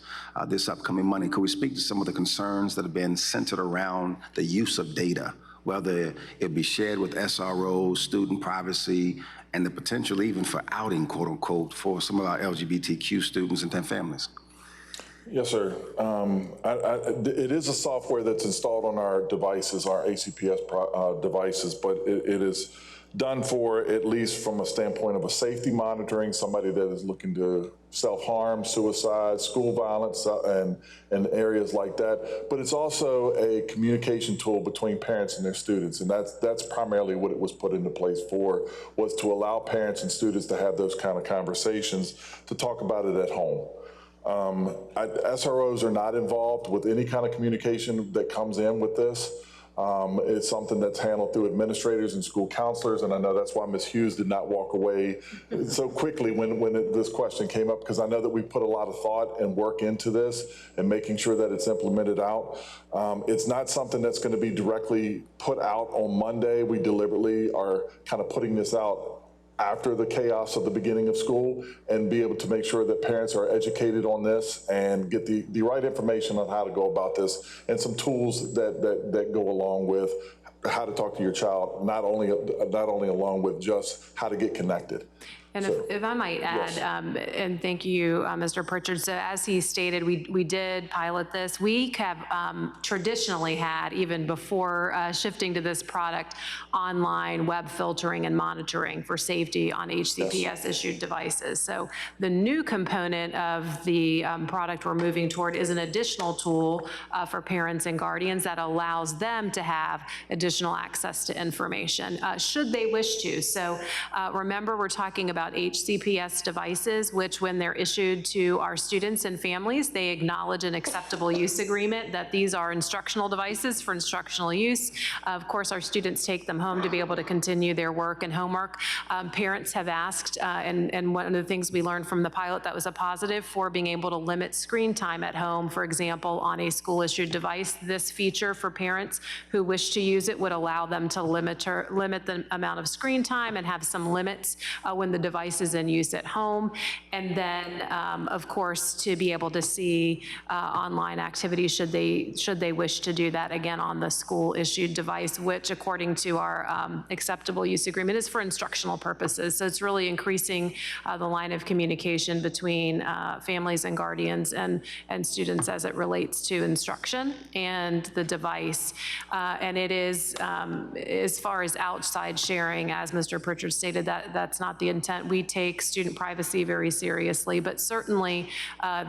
this upcoming Monday, could we speak to some of the concerns that have been centered around the use of data, whether it be shared with SROs, student privacy, and the potential even for outing, quote unquote, for some of our LGBTQ students and their families? Yes, sir. It is a software that's installed on our devices, our HCPS devices, but it is done for, at least from a standpoint of a safety monitoring, somebody that is looking to self-harm, suicide, school violence, and areas like that. But it's also a communication tool between parents and their students, and that's primarily what it was put into place for, was to allow parents and students to have those kind of conversations, to talk about it at home. SROs are not involved with any kind of communication that comes in with this. It's something that's handled through administrators and school counselors, and I know that's why Ms. Hughes did not walk away so quickly when this question came up, because I know that we put a lot of thought and work into this and making sure that it's implemented out. It's not something that's going to be directly put out on Monday. We deliberately are kind of putting this out after the chaos of the beginning of school, and be able to make sure that parents are educated on this and get the right information on how to go about this, and some tools that go along with how to talk to your child, not only along with just how to get connected. And if I might add, Yes. and thank you, Mr. Pritchard. So as he stated, we did pilot this. We have traditionally had, even before shifting to this product, online web filtering and monitoring for safety on HCPS issued devices. So the new component of the product we're moving toward is an additional tool for parents and guardians that allows them to have additional access to information, should they wish to. So remember, we're talking about HCPS devices, which when they're issued to our students and families, they acknowledge an acceptable use agreement that these are instructional devices for instructional use. Of course, our students take them home to be able to continue their work and homework. Parents have asked, and one of the things we learned from the pilot that was a positive, for being able to limit screen time at home, for example, on a school-issued device. This feature for parents who wish to use it would allow them to limit the amount of screen time and have some limits when the device is in use at home. And then, of course, to be able to see online activities should they wish to do that, again, on the school-issued device, which, according to our acceptable use agreement, is for instructional purposes. So it's really increasing the line of communication between families and guardians and students as it relates to instruction and the device. And it is, as far as outside sharing, as Mr. Pritchard stated, that's not the intent. We take student privacy very seriously, but certainly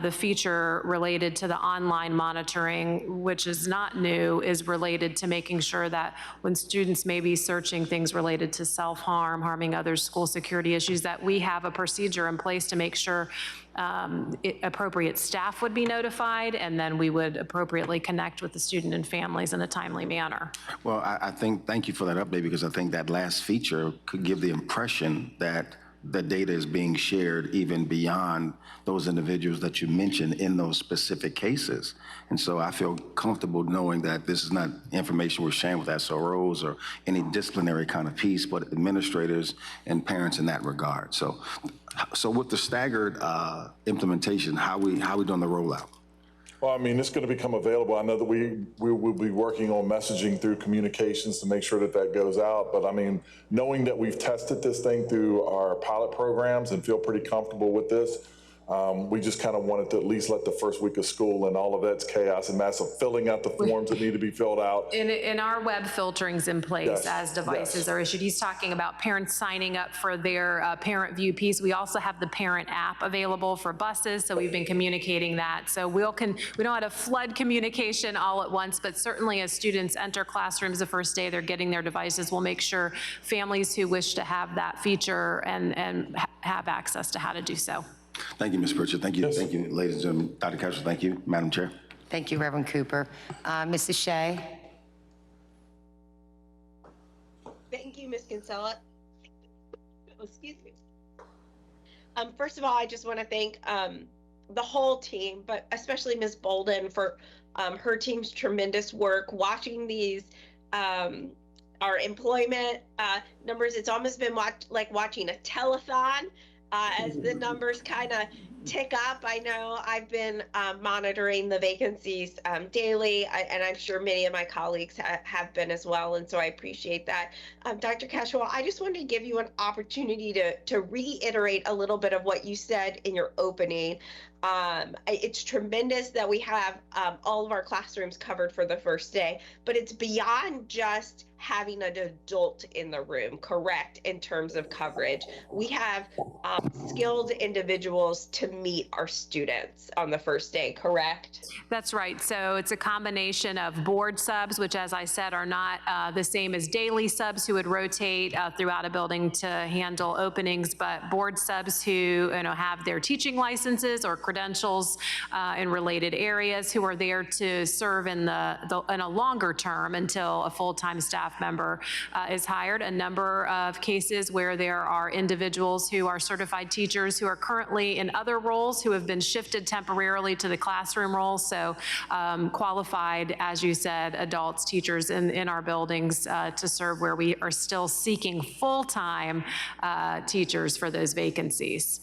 the feature related to the online monitoring, which is not new, is related to making sure that when students may be searching things related to self-harm, harming others, school security issues, that we have a procedure in place to make sure appropriate staff would be notified, and then we would appropriately connect with the student and families in a timely manner. Well, I think, thank you for that update, because I think that last feature could give the impression that the data is being shared even beyond those individuals that you mentioned in those specific cases. And so I feel comfortable knowing that this is not information we're sharing with SROs or any disciplinary kind of piece, but administrators and parents in that regard. So with the staggered implementation, how we doing the rollout? Well, I mean, it's going to become available. I know that we will be working on messaging through communications to make sure that goes out. But I mean, knowing that we've tested this thing through our pilot programs and feel pretty comfortable with this, we just kind of wanted to at least let the first week of school and all of that's chaos and massive filling out the forms that need to be filled out. In our web filtering's in place Yes, as devices are issued. He's talking about parents signing up for their parent view piece. We also have the parent app available for buses, so we've been communicating that. So we don't have to flood communication all at once, but certainly as students enter classrooms the first day they're getting their devices, we'll make sure families who wish to have that feature and have access to how to do so. Thank you, Ms. Pritchard. Thank you. Yes. Thank you, ladies and gentlemen. Dr. Kessler, thank you. Madam Chair. Thank you, Reverend Cooper. Mrs. Shea? Thank you, Ms. Kinsella. Oh, excuse me. First of all, I just want to thank the whole team, but especially Ms. Bolden for her team's tremendous work. Watching these, our employment numbers, it's almost been like watching a telethon as the numbers kind of tick up. I know I've been monitoring the vacancies daily, and I'm sure many of my colleagues have been as well, and so I appreciate that. Dr. Cashwell, I just wanted to give you an opportunity to reiterate a little bit of what you said in your opening. It's tremendous that we have all of our classrooms covered for the first day, but it's beyond just having an adult in the room, correct, in terms of coverage. We have skilled individuals to meet our students on the first day, correct? That's right. So it's a combination of board subs, which, as I said, are not the same as daily subs who would rotate throughout a building to handle openings, but board subs who have their teaching licenses or credentials in related areas, who are there to serve in in a longer term until a full-time staff member is hired. A number of cases where there are individuals who are certified teachers who are currently in other roles who have been shifted temporarily to the classroom role. So qualified, as you said, adults, teachers in our buildings to serve where we are still seeking full-time teachers for those vacancies.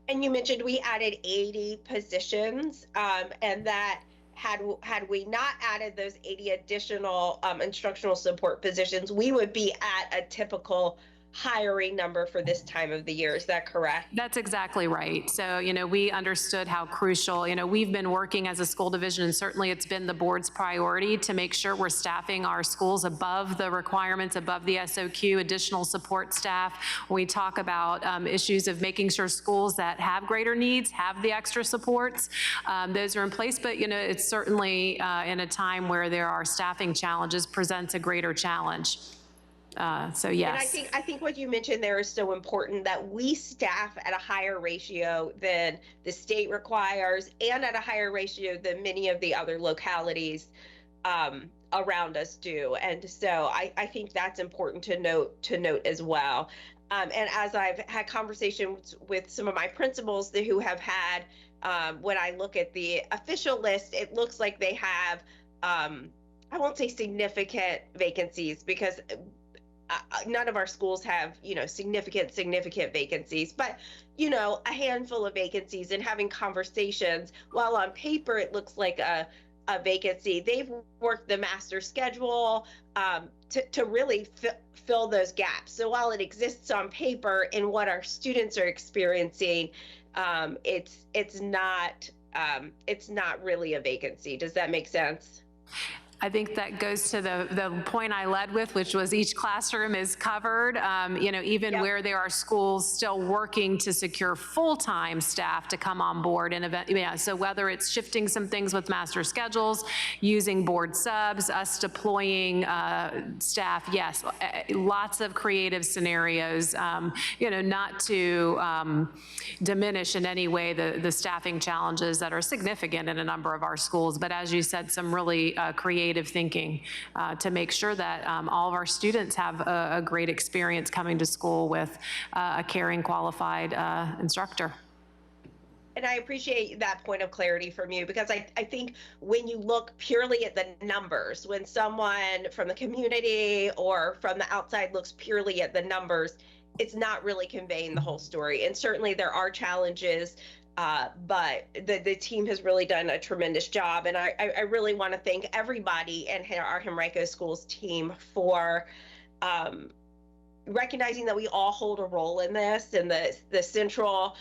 And you mentioned we added 80 positions, and that had we not added those 80 additional instructional support positions, we would be at a typical hiring number for this time of the year. Is that correct? That's exactly right. So, we understood how crucial, we've been working as a school division, and certainly it's been the board's priority to make sure we're staffing our schools above the requirements, above the SOQ, additional support staff. We talk about issues of making sure schools that have greater needs have the extra supports. Those are in place, but, it's certainly in a time where there are staffing challenges presents a greater challenge. So yes. And I think what you mentioned there is so important, that we staff at a higher ratio than the state requires, and at a higher ratio than many of the other localities around us do. And so I think that's important to note as well. And as I've had conversations with some of my principals who have had, when I look at the official list, it looks like they have, I won't say significant vacancies, because none of our schools have, significant vacancies, but, a handful of vacancies, and having conversations, while on paper it looks like a vacancy, they've worked the master schedule to really fill those gaps. So while it exists on paper in what our students are experiencing, it's not really a vacancy. Does that make sense? I think that goes to the point I led with, which was each classroom is covered, even where there are schools still working to secure full-time staff to come on board and so whether it's shifting some things with master schedules, using board subs, us deploying staff, yes, lots of creative scenarios, not to diminish in any way the staffing challenges that are significant in a number of our schools, but as you said, some really creative thinking to make sure that all of our students have a great experience coming to school with a caring, qualified instructor. And I appreciate that point of clarity from you, because I think when you look purely at the numbers, when someone from the community or from the outside looks purely at the numbers, it's not really conveying the whole story. And certainly there are challenges, but the team has really done a tremendous job. And I really want to thank everybody in our Henrico Schools team for recognizing that we all hold a role in this, and the central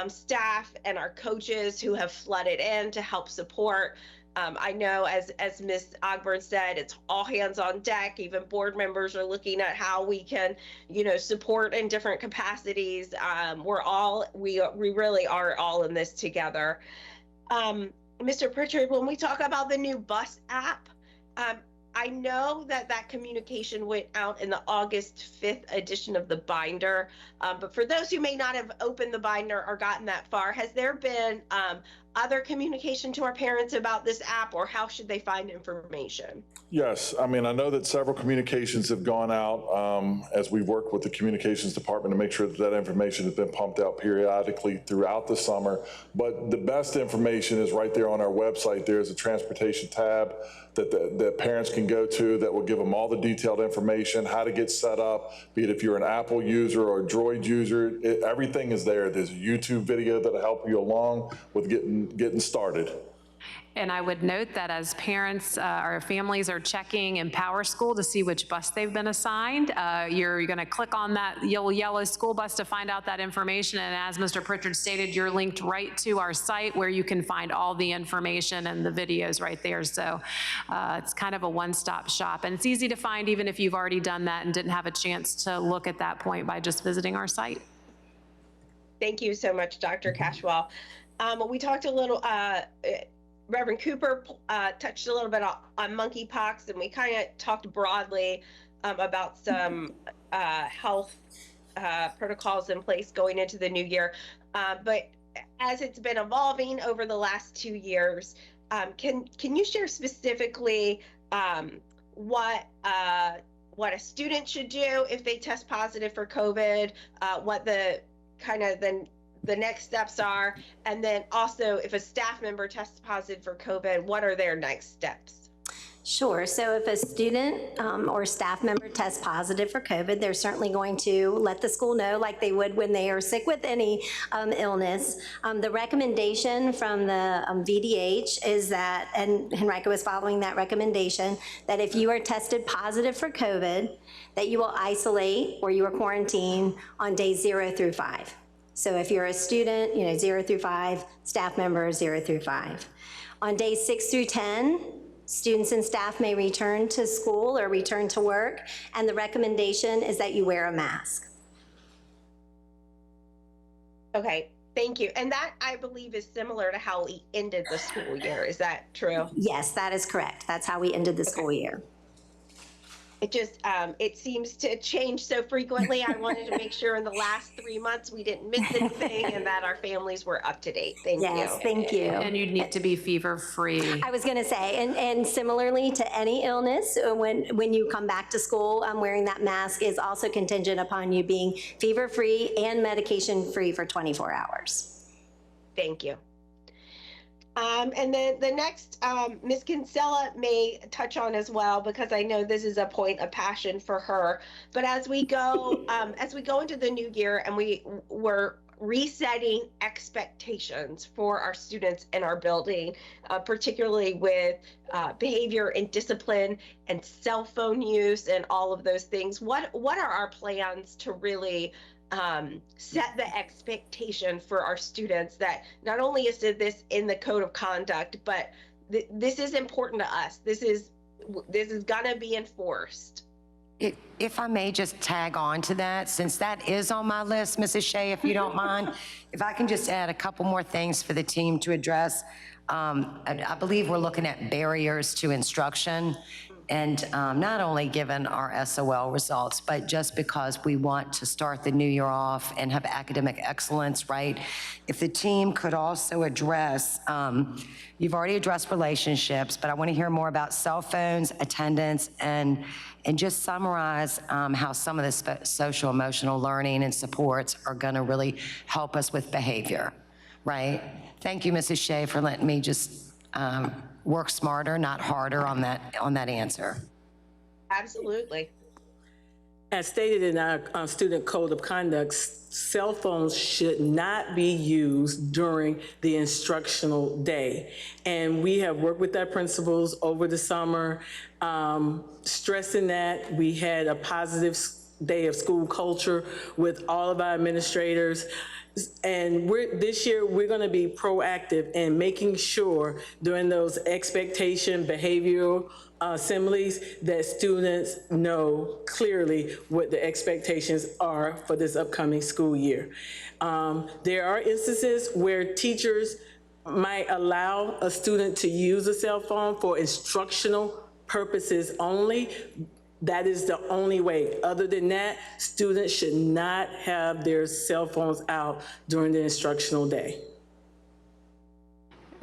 staff and our coaches who have flooded in to help support. I know, as Ms. Ogburn said, it's all hands on deck. Even board members are looking at how we can, support in different capacities. We really are all in this together. Mr. Pritchard, when we talk about the new bus app, I know that communication went out in the August 5th edition of the binder, but for those who may not have opened the binder or gotten that far, has there been other communication to our parents about this app, or how should they find information? Yes, I mean, I know that several communications have gone out as we work with the communications department to make sure that that information has been pumped out periodically throughout the summer. But the best information is right there on our website. There's a transportation tab that parents can go to that will give them all the detailed information, how to get set up, be it if you're an Apple user or a Droid user, everything is there. There's a YouTube video that'll help you along with getting started. And I would note that as parents or families are checking in Power School to see which bus they've been assigned, you're going to click on that yellow school bus to find out that information. And as Mr. Pritchard stated, you're linked right to our site where you can find all the information and the videos right there. So it's kind of a one-stop shop. And it's easy to find even if you've already done that and didn't have a chance to look at that point by just visiting our site. Thank you so much, Dr. Cashwell. We talked a little, Reverend Cooper touched a little bit on monkeypox, and we kind of talked broadly about some health protocols in place going into the new year. But as it's been evolving over the last 2 years, can you share specifically what a student should do if they test positive for COVID, what the kind of the next steps are, and then also if a staff member tests positive for COVID, what are their next steps? Sure. So if a student or staff member tests positive for COVID, they're certainly going to let the school know like they would when they are sick with any illness. The recommendation from the VDH is that, and Henrico is following that recommendation, that if you are tested positive for COVID, that you will isolate or you are quarantined on days 0 through 5. So if you're a student, 0 through 5, staff members 0 through 5. On days 6 through 10, students and staff may return to school or return to work, and the recommendation is that you wear a mask. Okay, thank you. And that, I believe, is similar to how we ended the school year. Is that true? Yes, that is correct. That's how we ended the school year. It just, it seems to change so frequently. I wanted to make sure in the last 3 months we didn't miss anything and that our families were up to date. Thank you. Yes, thank you. And you'd need to be fever-free. I was going to say, and similarly to any illness, when you come back to school, wearing that mask is also contingent upon you being fever-free and medication-free for 24 hours. Thank you. And then the next, Ms. Kinsella may touch on as well, because I know this is a point of passion for her. But as we go into the new year and we're resetting expectations for our students in our building, particularly with behavior and discipline and cell phone use and all of those things, what are our plans to really set the expectation for our students that not only is this in the code of conduct, but this is important to us. This is gonna be enforced. If I may just tag on to that, since that is on my list, Mrs. Shea, if you don't mind, if I can just add a couple more things for the team to address. I believe we're looking at barriers to instruction. And not only given our SOL results, but just because we want to start the new year off and have academic excellence, right? If the team could also address, you've already addressed relationships, but I want to hear more about cell phones, attendance, and just summarize how some of the social emotional learning and supports are going to really help us with behavior, right? Thank you, Mrs. Shea, for letting me just work smarter, not harder on that answer. Absolutely. As stated in our student code of conduct, cell phones should not be used during the instructional day. And we have worked with our principals over the summer, stressing that. We had a positive day of school culture with all of our administrators. And this year, we're going to be proactive in making sure during those expectation behavioral assemblies that students know clearly what the expectations are for this upcoming school year. There are instances where teachers might allow a student to use a cell phone for instructional purposes only. That is the only way. Other than that, students should not have their cell phones out during the instructional day.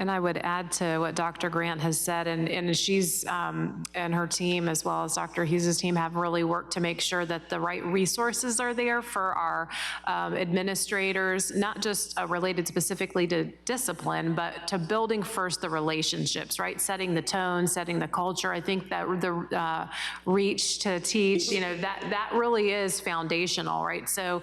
And I would add to what Dr. Grant has said, and she's, and her team, as well as Dr. Hughes' team, have really worked to make sure that the right resources are there for our administrators, not just related specifically to discipline, but to building first the relationships, right? Setting the tone, setting the culture. I think that the reach to teach, you know, that really is foundational, right? So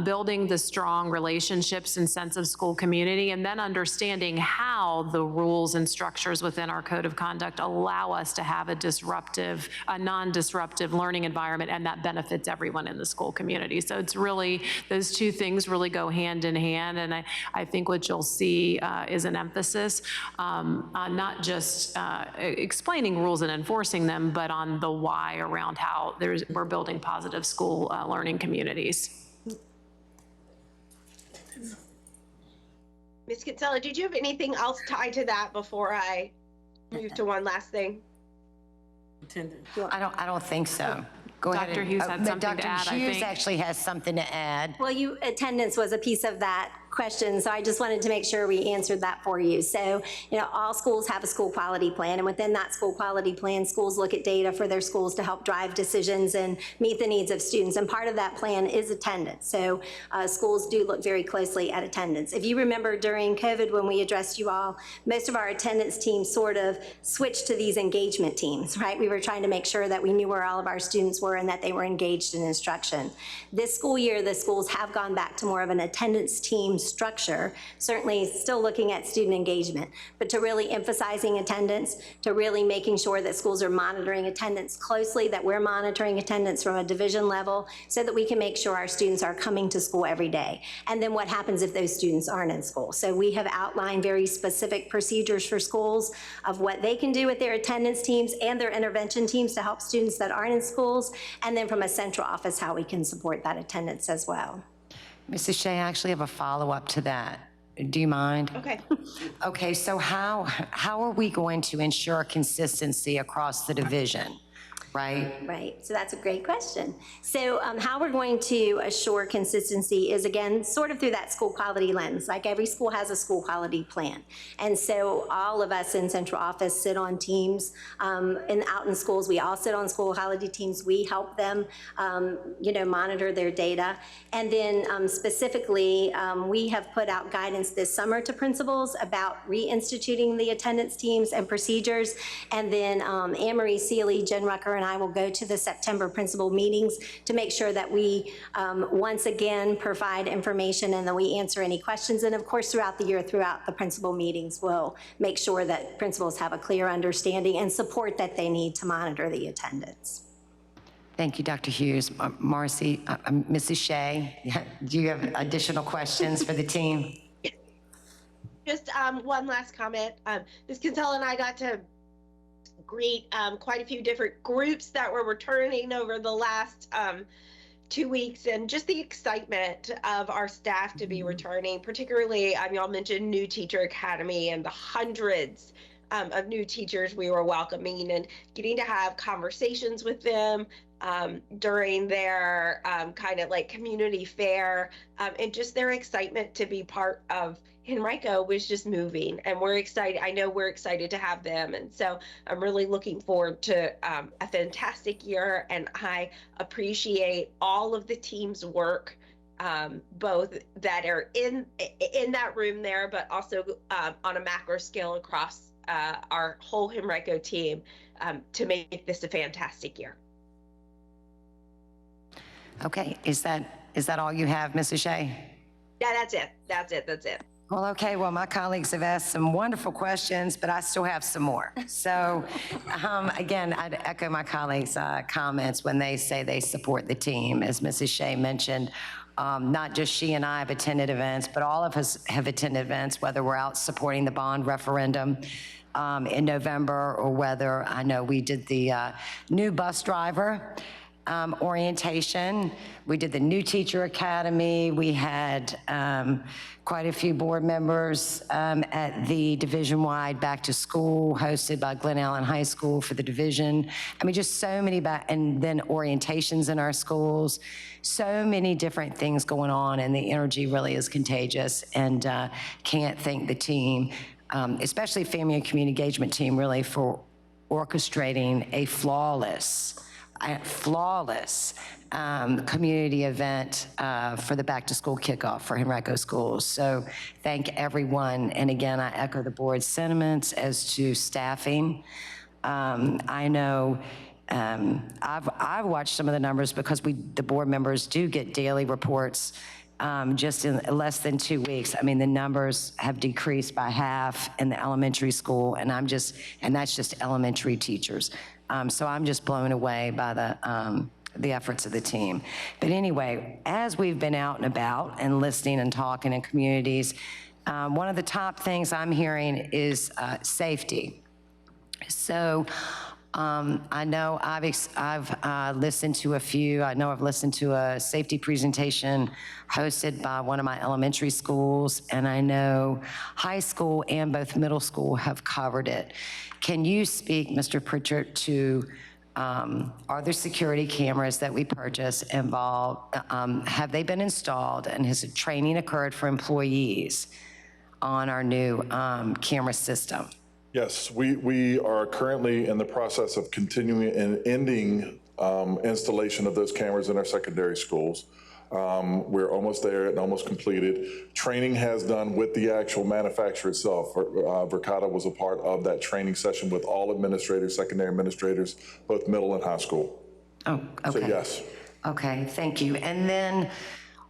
building the strong relationships and sense of school community, and then understanding how the rules and structures within our code of conduct allow us to have a non-disruptive learning environment, and that benefits everyone in the school community. So it's really, those two things really go hand in hand, and I think what you'll see is an emphasis on not just explaining rules and enforcing them, but on the why around how we're building positive school learning communities. Ms. Kinsella, did you have anything else tied to that before I move to one last thing? I don't think so. Go ahead. Dr. Hughes had something to add, I Dr. Hughes think. actually has something to add. Well, attendance was a piece of that question, so I just wanted to make sure we answered that for you. So, you know, all schools have a school quality plan, and within that school quality plan, schools look at data for their schools to help drive decisions and meet the needs of students, and part of that plan is attendance. So schools do look very closely at attendance. If you remember during COVID when we addressed you all, most of our attendance teams sort of switched to these engagement teams, right? We were trying to make sure that we knew where all of our students were and that they were engaged in instruction. This school year, the schools have gone back to more of an attendance team structure, certainly still looking at student engagement, but to really emphasizing attendance, to really making sure that schools are monitoring attendance closely, that we're monitoring attendance from a division level so that we can make sure our students are coming to school every day. And then what happens if those students aren't in school? So we have outlined very specific procedures for schools of what they can do with their attendance teams and their intervention teams to help students that aren't in schools, and then from a central office, how we can support that attendance as well. Mrs. Shea, I actually have a follow-up to that. Do you mind? Okay. Okay, so how are we going to ensure consistency across the division, right? Right, so that's a great question. So how we're going to assure consistency is, again, sort of through that school quality lens. Like every school has a school quality plan. And so all of us in central office sit on teams, and out in schools, we all sit on school quality teams. We help them, you know, monitor their data. And then specifically, we have put out guidance this summer to principals about reinstituting the attendance teams and procedures. And then Anne-Marie Seeley, Jen Rucker, and I will go to the September principal meetings to make sure that we once again provide information and then we answer any questions. And of course, throughout the year, throughout the principal meetings, we'll make sure that principals have a clear understanding and support that they need to monitor the attendance. Thank you, Dr. Hughes. Marcy, Mrs. Shea, do you have additional questions for the team? Just one last comment. Ms. Kinsella and I got to greet quite a few different groups that were returning over the last 2 weeks, and just the excitement of our staff to be returning, particularly, y'all mentioned New Teacher Academy and the hundreds of new teachers we were welcoming, and getting to have conversations with them during their kind of like community fair, and just their excitement to be part of Henrico was just moving, and we're excited. I know we're excited to have them, and so I'm really looking forward to a fantastic year, and I appreciate all of the team's work, both that are in that room there, but also on a macro scale across our whole Henrico team to make this a fantastic year. Okay, is that all you have, Mrs. Shea? Yeah, that's it. That's it. Well, okay, well, my colleagues have asked some wonderful questions, but I still have some more. So, again, I'd echo my colleagues' comments when they say they support the team. As Mrs. Shea mentioned, not just she and I have attended events, but all of us have attended events, whether we're out supporting the bond referendum in November, or whether, I know we did the new bus driver orientation. We did the New Teacher Academy. We had quite a few board members at the division-wide Back to School hosted by Glen Allen High School for the division. I mean, just so many, and then orientations in our schools. So many different things going on, and the energy really is contagious, and can't thank the team especially Family and Community Engagement team, really for orchestrating a flawless community event for the back-to-school kickoff for Henrico schools. So thank everyone. And again, I echo the board's sentiments as to staffing. I know I've watched some of the numbers because the board members do get daily reports just in less than 2 weeks. I mean, the numbers have decreased by half in the elementary school, and that's just elementary teachers. So I'm just blown away by the efforts of the team. But anyway, as we've been out and about and listening and talking in communities, one of the top things I'm hearing is safety. So I know I've listened to a few. I know I've listened to a safety presentation hosted by one of my elementary schools, and I know high school and both middle school have covered it. Can you speak, Mr. Pritchard, to are there security cameras that we purchase involved? Have they been installed, and has training occurred for employees on our new camera system? Yes, we are currently in the process of continuing and ending installation of those cameras in our secondary schools. We're almost there and almost completed. Training has done with the actual manufacturer itself. Verkada was a part of that training session with all administrators, secondary administrators, both middle and high school. Oh, okay. So yes. Okay, thank you. And then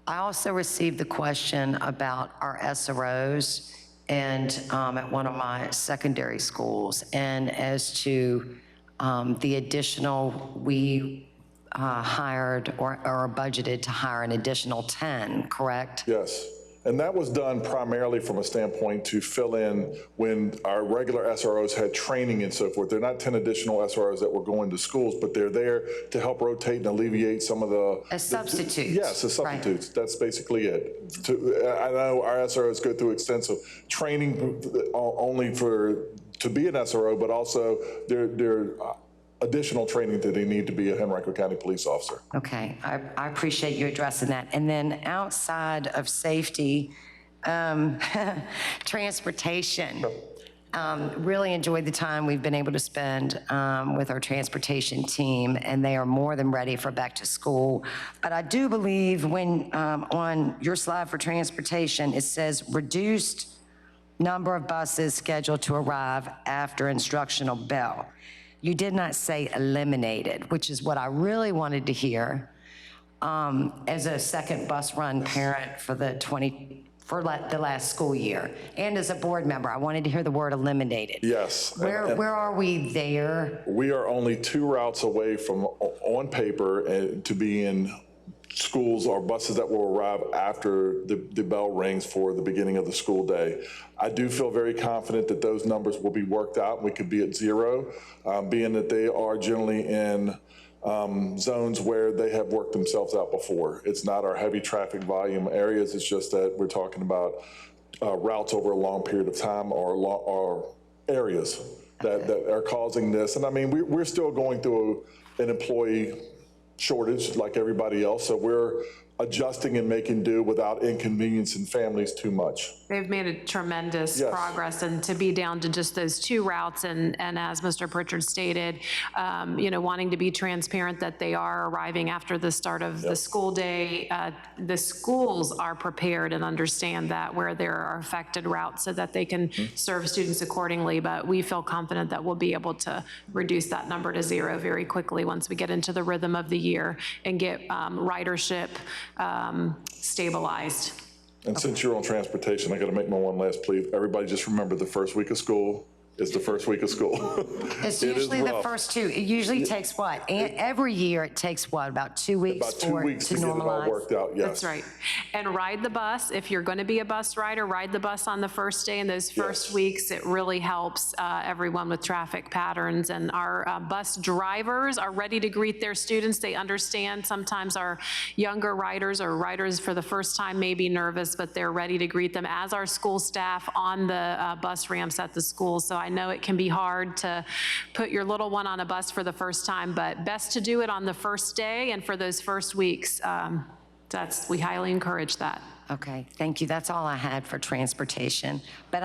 I also received the question about our SROs and at one of my secondary schools, and as to the additional, we hired or budgeted to hire an additional 10, correct? Yes. And that was done primarily from a standpoint to fill in when our regular SROs had training and so forth. They're not 10 additional SROs that were going to schools, but they're there to help rotate and alleviate some of the— As substitutes. Yes, as substitutes. Right. That's basically it. I know our SROs go through extensive training only to be an SRO, but also they're additional training that they need to be a Henrico County police officer. Okay, I appreciate you addressing that. And then outside of safety, transportation. Really enjoyed the time we've been able to spend with our transportation team, and they are more than ready for back to school. But I do believe when on your slide for transportation, it says reduced number of buses scheduled to arrive after instructional bell. You did not say eliminated, which is what I really wanted to hear as a second bus run parent for the last school year. And as a board member, I wanted to hear the word eliminated. Yes. Where are we there? We are only 2 routes away from, on paper, to be in schools or buses that will arrive after the bell rings for the beginning of the school day. I do feel very confident that those numbers will be worked out. We could be at 0, being that they are generally in zones where they have worked themselves out before. It's not our heavy traffic volume areas. It's just that we're talking about routes over a long period of time or areas that are causing this. And I mean, we're still going through an employee shortage like everybody else, so we're adjusting and making do without inconveniencing families too much. They've made a tremendous progress, and to be down to just those 2 routes, and as Mr. Pritchard stated, wanting to be transparent that they are arriving after the start of the school day. The schools are prepared and understand that where there are affected routes so that they can serve students accordingly, but we feel confident that we'll be able to reduce that number to 0 very quickly once we get into the rhythm of the year and get ridership stabilized. And since you're on transportation, I got to make my one last plea. Everybody just remember the first week of school is the first week of school. It's usually the first 2. It usually takes what? Every year it takes what? About 2 weeks about 2 weeks to get it all worked out, yes. That's right. And ride the bus. If you're going to be a bus rider, ride the bus on the first day. In those first weeks, it really helps everyone with traffic patterns. And our bus drivers are ready to greet their students. They understand sometimes our younger riders or riders for the first time may be nervous, but they're ready to greet them, as our school staff on the bus ramps at the school. So I know it can be hard to put your little one on a bus for the first time, but best to do it on the first day and for those first weeks. We highly encourage that. Okay, thank you. That's all I had for transportation. But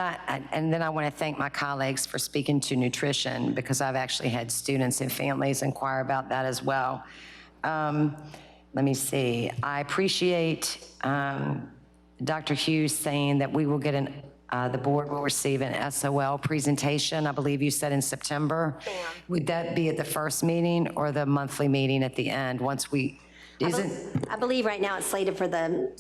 and then I want to thank my colleagues for speaking to nutrition, because I've actually had students and families inquire about that as well. Let me see. I appreciate Dr. Hughes saying that we will get the board will receive an SOL presentation. I believe you said in September. Would that be at the first meeting or the monthly meeting at the end once we, I believe right now it's slated for the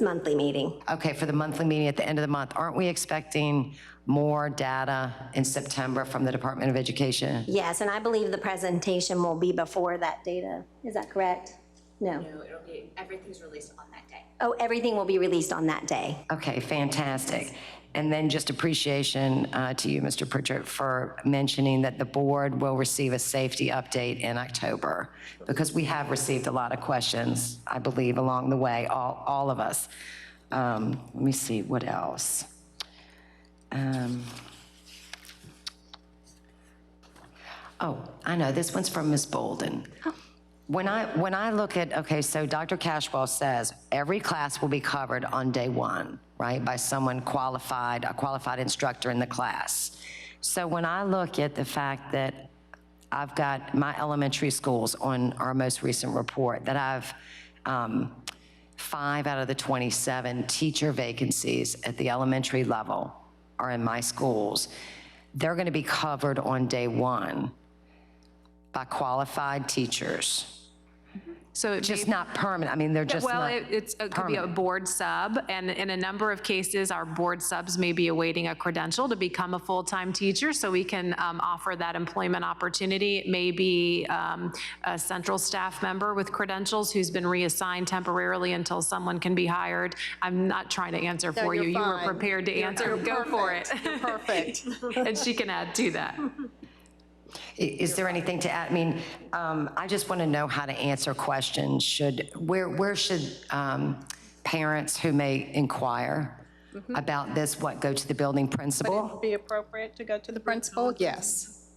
monthly meeting. okay, for the monthly meeting at the end of the month. Aren't we expecting more data in September from the Department of Education? Yes, and I believe the presentation will be before that data. Is that correct? No. No, it'll be, everything's released on that day. Oh, everything will be released on that day. Okay, fantastic. And then just appreciation to you, Mr. Pritchard, for mentioning that the board will receive a safety update in October, because we have received a lot of questions, I believe, along the way, all of us. Let me see, what else? Oh, I know, this one's from Ms. Bolden. When I look at, okay, so Dr. Cashwell says every class will be covered on day one, right, by someone qualified, a qualified instructor in the class. So when I look at the fact that I've got my elementary schools on our most recent report, that I've 5 out of the 27 teacher vacancies at the elementary level are in my schools, they're going to be covered on day one by qualified teachers. So it Just may- not permanent, I mean, they're just Well, not it could be a permanent. board sub, and in a number of cases, our board subs may be awaiting a credential to become a full-time teacher, so we can offer that employment opportunity. It may be a central staff member with credentials who's been reassigned temporarily until someone can be hired. I'm not trying to answer for you. You were prepared to answer. Go for it. You're perfect. And she can add to that. Is there anything to add? I mean, I just want to know how to answer questions. Where should parents who may inquire about this, what, go to the building Would principal? it be appropriate to go to the principal? Yes.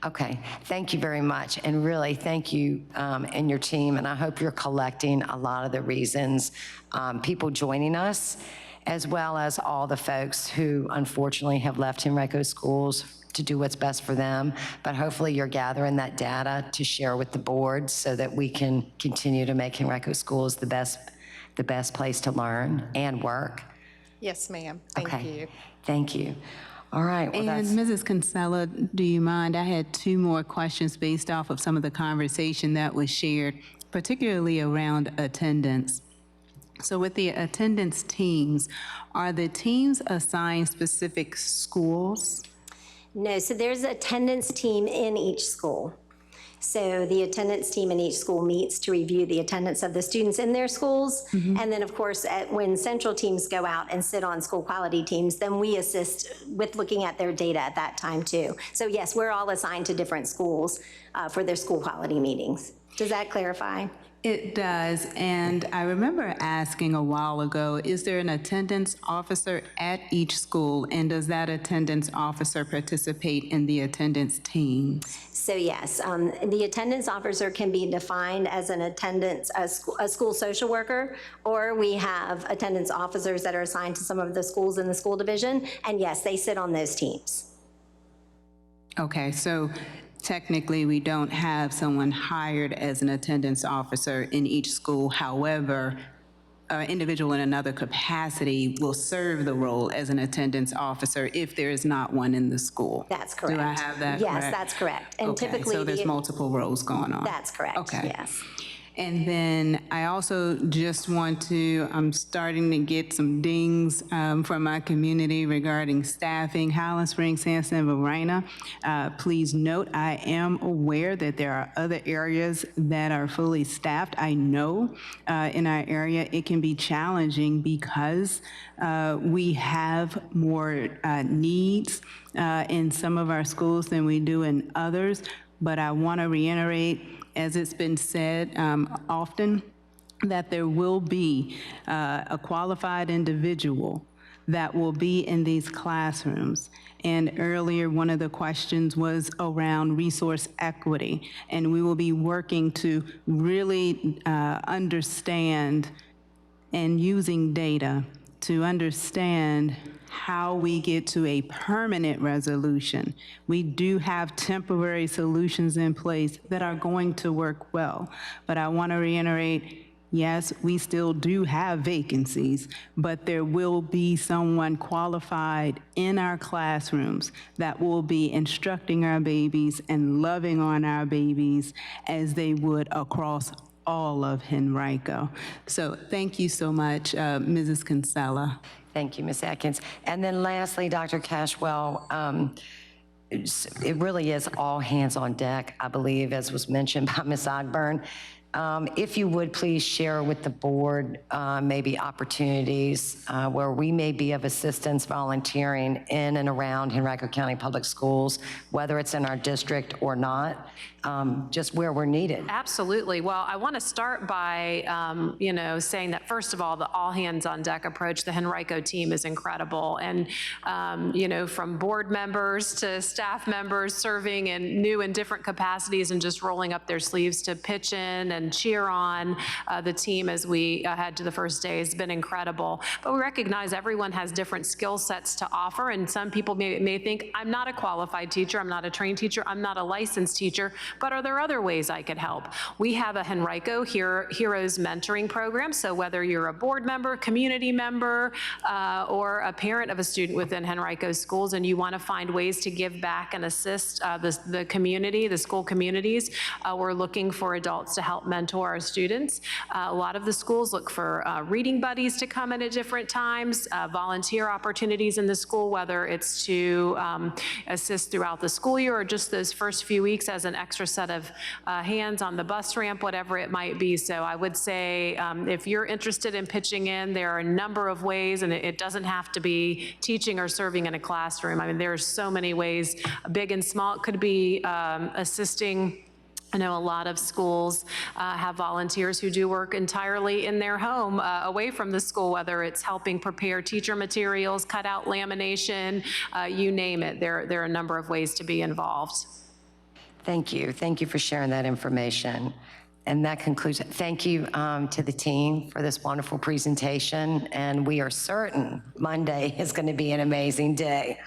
Okay, thank you very much. And really, thank you and your team. And I hope you're collecting a lot of the reasons people joining us, as well as all the folks who unfortunately have left Henrico schools to do what's best for them. But hopefully you're gathering that data to share with the board so that we can continue to make Henrico schools the best place to learn and work. Yes, ma'am. Thank Okay. you. Thank you. All right, well, And that's, Mrs. Kinsella, do you mind? I had 2 more questions based off of some of the conversation that was shared, particularly around attendance. So with the attendance teams, are the teams assigned specific schools? No, so there's an attendance team in each school. So the attendance team in each school meets to review the attendance of the students in their schools. And then, of course, when central teams go out and sit on school quality teams, then we assist with looking at their data at that time too. So yes, we're all assigned to different schools for their school quality meetings. Does that clarify? It does, and I remember asking a while ago, is there an attendance officer at each school, and does that attendance officer participate in the attendance teams? So yes, the attendance officer can be defined as a school social worker, or we have attendance officers that are assigned to some of the schools in the school division, and yes, they sit on those teams. Okay, so technically, we don't have someone hired as an attendance officer in each school. However, an individual in another capacity will serve the role as an attendance officer if there is not one in the school. That's correct. Do I have that correct? Yes, that's correct. And Okay, typically, so there's multiple roles going on. that's correct, Okay. yes. And then I also just want to, I'm starting to get some dings from my community regarding staffing. Highland Springs, Sampson, and Varina. Please note, I am aware that there are other areas that are fully staffed. I know in our area it can be challenging because we have more needs in some of our schools than we do in others. But I want to reiterate, as it's been said often, that there will be a qualified individual that will be in these classrooms. And earlier, one of the questions was around resource equity. And we will be working to really understand and using data to understand how we get to a permanent resolution. We do have temporary solutions in place that are going to work well, but I want to reiterate, yes, we still do have vacancies, but there will be someone qualified in our classrooms that will be instructing our babies and loving on our babies as they would across all of Henrico. So thank you so much, Mrs. Kinsella. Thank you, Ms. Atkins. And then lastly, Dr. Cashwell, it really is all hands on deck, I believe, as was mentioned by Ms. Ogburn. If you would please share with the board maybe opportunities where we may be of assistance volunteering in and around Henrico County Public Schools, whether it's in our district or not, just where we're needed. Absolutely. Well, I want to start by, saying that first of all, the all hands on deck approach, the Henrico team is incredible. And, from board members to staff members serving in new and different capacities and just rolling up their sleeves to pitch in and cheer on the team as we head to the first day has been incredible. But we recognize everyone has different skill sets to offer. And some people may think, I'm not a qualified teacher, I'm not a trained teacher, I'm not a licensed teacher, but are there other ways I could help? We have a Henrico Heroes mentoring program. So whether you're a board member, community member, or a parent of a student within Henrico schools, and you want to find ways to give back and assist the community, the school communities, we're looking for adults to help mentor our students. A lot of the schools look for reading buddies to come in at different times, volunteer opportunities in the school, whether it's to assist throughout the school year or just those first few weeks as an extra set of hands on the bus ramp, whatever it might be. So I would say if you're interested in pitching in, there are a number of ways, and it doesn't have to be teaching or serving in a classroom. I mean, there's so many ways, big and small. It could be assisting. I know a lot of schools have volunteers who do work entirely in their home, away from the school, whether it's helping prepare teacher materials, cut out lamination, you name it. There are a number of ways to be involved. Thank you. Thank you for sharing that information. And that concludes it. Thank you to the team for this wonderful presentation. And we are certain Monday is going to be an amazing day.